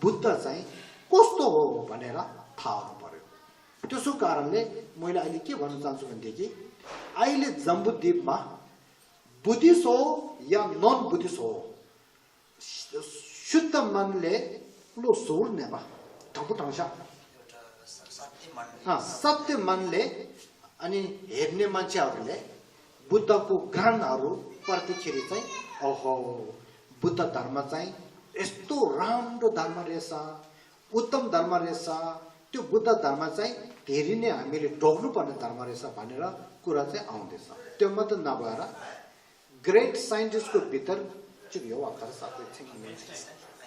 Speaker 1: बुद्ध चाहिँ कस्तो हो भनेर थाहा हुनु पर्यो। त्यसो कारणले मैले अहिले के भन्न चाहन्छु भनेदेखि अहिले जम्बुद्वीपमा बुद्धिस्ट हो या नन बुद्धिस्ट हो, शुद्ध मनले लो सोल नेबा ठपुटाउँछ सत्य मनले अनि हेर्ने मान्छेहरूले बुद्धको ज्ञानहरू प्रतिखेरि चाहिँ ओहो बुद्ध धर्म चाहिँ यस्तो राम्रो धर्म रहेछ, उत्तम धर्म रहेछ, त्यो बुद्ध धर्म चाहिँ धेरै नै हामीले डोक्नुपर्ने धर्म रहेछ भनेर कुरा चाहिँ आउँदैछ। त्यो मात्र नभएर ग्रेट साइन्टिस्टको भित्र चाहिँ यो अक्षर साथै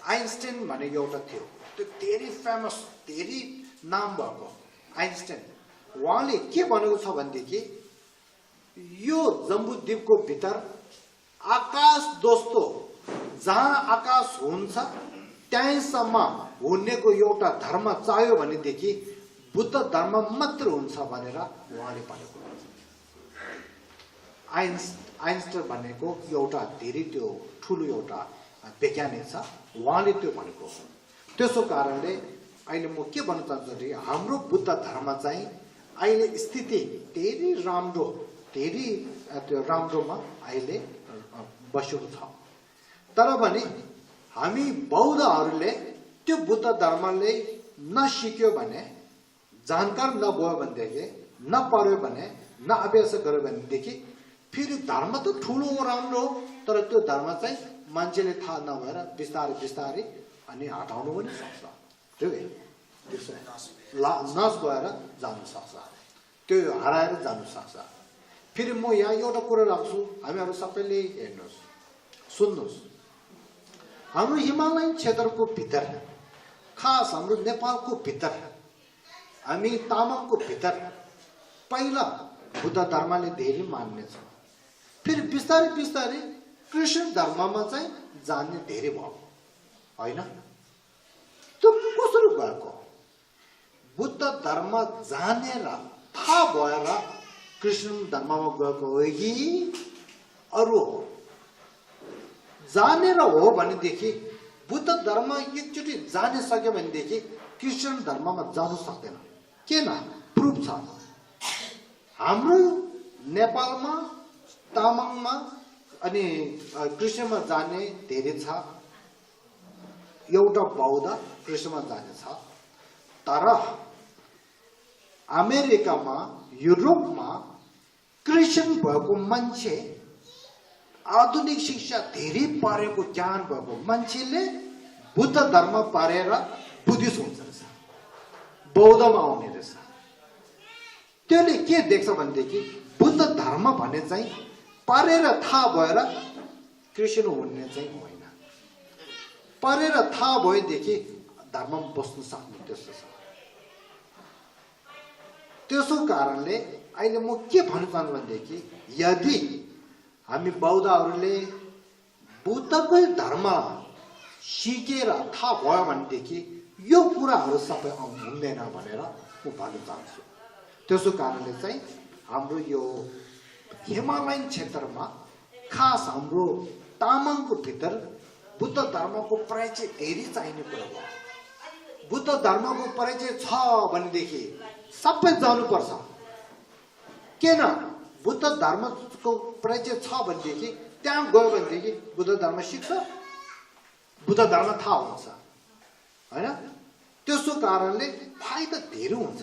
Speaker 1: आइन्स्टाइन भनेको एउटा थियो, त्यो धेरै फेमस, धेरै नाम भएको आइन्स्टाइन। उहाँले के भनेको छ भनेदेखि यो जम्बुद्वीपको भित्र आकाश दोस्तो, जहाँ आकाश हुन्छ त्यहीँसम्म हुनेको एउटा धर्म चाहियो भनेदेखि बुद्ध धर्म मात्र हुन्छ भनेर उहाँले भनेको। आइन्स्टाइन भनेको एउटा धेरै त्यो ठुलो एउटा वैज्ञानिक छ, उहाँले त्यो भनेको। त्यसो कारणले अहिले म के भन्न चाहन्छु भने हाम्रो बुद्ध धर्म चाहिँ अहिले स्थिति धेरै राम्रो, धेरै त्यो राम्रोमा अहिले बसेको छ। तर पनि हामी बौद्धहरूले त्यो बुद्ध धर्मले नसिक्यो भने, जानकार नभयो भनेदेखि, नपढ्यो भने, नअभ्यास गर्यो भनेदेखि फेरि धर्म त ठुलो राम्रो हो, तर त्यो धर्म चाहिँ मान्छेले थाहा नभएर बिस्तारै बिस्तारै अनि हटाउनु पनि सक्छ। त्यो नस भएर जानु सक्छ, त्यो हराएर जानु सक्छ। फेरि म यहाँ एउटा कुरा राख्छु, हामीहरू सबैले हेर्नुहोस्, सुन्नुहोस्। हाम्रो हिमालयन क्षेत्रको भित्र, खास हाम्रो नेपालको भित्र, हामी तामाङको भित्र पहिला बुद्ध धर्मले धेरै मान्ने छ। फेरि बिस्तारै बिस्तारै कृष्ण धर्ममा चाहिँ जान्ने धेरै भयो, होइन? त्यो कसरी भएको? बुद्ध धर्म जानेर थाहा भएर कृष्ण धर्ममा गएको हो कि अरू हो? जानेर हो भनेदेखि बुद्ध धर्म एकचोटि जानिसक्यो भनेदेखि कृष्ण धर्ममा जानु सक्दैन। किन? प्रुफ छ। हाम्रो नेपालमा, तामाङमा अनि कृष्णमा जाने धेरै छ। एउटा बौद्ध कृष्णमा जाने छ। तर अमेरिकामा, युरोपमा कृष्ण भएको मान्छे, आधुनिक शिक्षा धेरै पढेको, ज्ञान भएको मान्छेले बुद्ध धर्म पढेर बुद्धिस्ट हुन्छ रहेछ, बौद्धमा आउने रहेछ। त्यसले के देख्छ भनेदेखि बुद्ध धर्म भन्ने चाहिँ पढेर थाहा भएर कृष्ण हुने चाहिँ होइन। पढेर थाहा भएदेखि धर्ममा बस्नु सक्नु, त्यस्तो छ। त्यसो कारणले अहिले म के भन्न चाहन्छु भनेदेखि यदि हामी बौद्धहरूले बुद्धकै धर्म सिकेर थाहा भयो भनेदेखि यो कुराहरू सबै हुँदैन भनेर म भन्न चाहन्छु। त्यसो कारणले चाहिँ हाम्रो यो हिमालयन क्षेत्रमा, खास हाम्रो तामाङको भित्र बुद्ध धर्मको परिचय धेरै चाहिने कुरा हो। बुद्ध धर्मको परिचय छ भनेदेखि सबै जानुपर्छ। किन? बुद्ध धर्मको परिचय छ भनेदेखि त्यहाँ गयो भनेदेखि बुद्ध धर्म सिक्छ, बुद्ध धर्म थाहा हुन्छ, होइन? त्यसो कारणले फाइदा धेरै हुन्छ।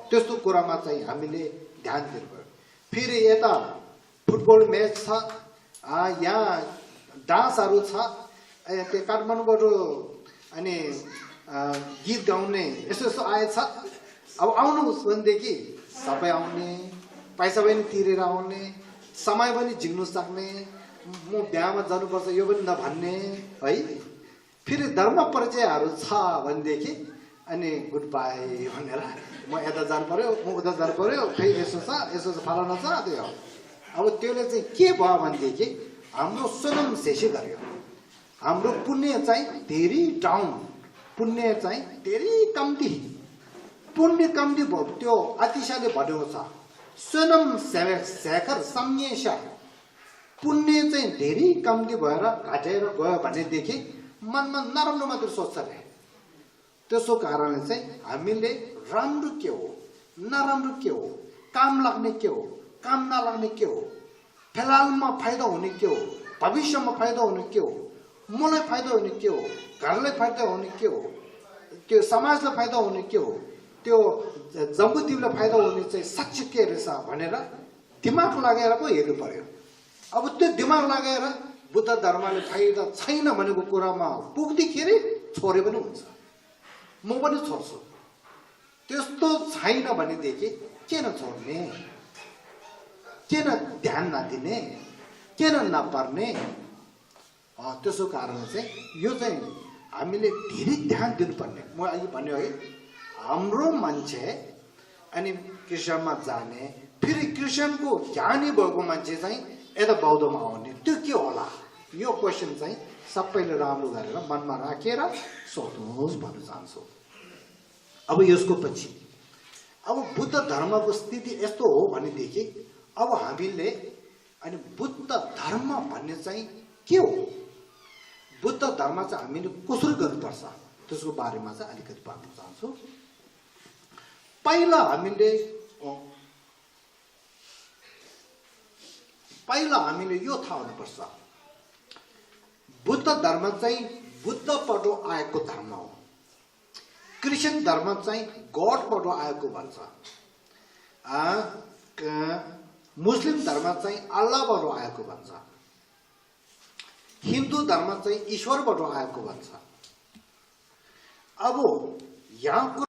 Speaker 1: त्यस्तो कुरामा चाहिँ हामीले ध्यान दिनु पर्यो। फेरि यता फुटबल म्याच छ, यहाँ डान्सहरू छ, त्यो काठमाडौँबाट अनि गीत गाउने यसो यसो आएछ। अब आउनुहोस् भनेदेखि सबै आउने, पैसा पनि तिरेर आउने, समय पनि झिक्नु सक्ने, म बिहामा जानुपर्छ यो पनि नभन्ने है। फेरि धर्म परिचयहरू छ भनेदेखि अनि गुड बाई भनेर म यता जानु पर्यो, म उता जानु पर्यो, फेरि यसो छ, यसो फलाना छ। त्यो अब त्यसले चाहिँ के भयो भनेदेखि हाम्रो स्वयं शेषै गर्यो। हाम्रो पुण्य चाहिँ धेरै डाउन, पुण्य चाहिँ धेरै कम्ती, पुण्य कम्ती भयो। त्यो अतिशयले भनेको छ स्वयं शेखर सम्येश, पुण्य चाहिँ धेरै कम्ती भएर घटेर गयो भनेदेखि मनमा नराम्रो मात्र सोच्छ अरे। त्यसो कारणले चाहिँ हामीले राम्रो के हो, नराम्रो के हो, काम लाग्ने के हो, काम नलाग्ने के हो, फिलहालमा फाइदा हुने के हो, भविष्यमा फाइदा हुने के हो, मलाई फाइदा हुने के हो, घरलाई फाइदा हुने के हो, त्यो समाजलाई फाइदा हुने के हो, त्यो जम्बुदीपलाई फाइदा हुने चाहिँ साँच्चै के रहेछ भनेर दिमाग लगाएर पो हेर्नु पर्यो। अब त्यो दिमाग लगाएर बुद्ध धर्मले फाइदा छैन भनेको कुरामा पुग्दाखेरि छोडे पनि हुन्छ, म पनि छोड्छु। त्यस्तो छैन भनेदेखि किन छोड्ने, किन ध्यान नदिने, किन नपर्ने? त्यसो कारणले चाहिँ यो चाहिँ हामीले धेरै ध्यान दिनुपर्ने। म अघि भन्यो है, हाम्रो मान्छे अनि कृष्णमा जाने, फेरि कृष्णको ज्ञानी भएको मान्छे चाहिँ यता बौद्धमा आउने, त्यो के होला? यो क्वेसन चाहिँ सबैले राम्रो गरेर मनमा राखेर सोध्नुहोस् भन्न चाहन्छु। अब यसको पछि अब बुद्ध धर्मको स्थिति यस्तो हो भनेदेखि अब हामीले अनि बुद्ध धर्म भन्ने चाहिँ के हो, बुद्ध धर्म चाहिँ हामीले कसरी गर्नुपर्छ त्यसको बारेमा चाहिँ अलिकति भन्न चाहन्छु। पहिला हामीले यो थाहा हुनुपर्छ, बुद्ध धर्म चाहिँ बुद्धबाट आएको धर्म हो। क्रिस्चियन धर्म चाहिँ गडबाट आएको भन्छ। मुस्लिम धर्म चाहिँ अल्लाहबाट आएको भन्छ। हिन्दू धर्म चाहिँ ईश्वरबाट आएको भन्छ। अब यहाँको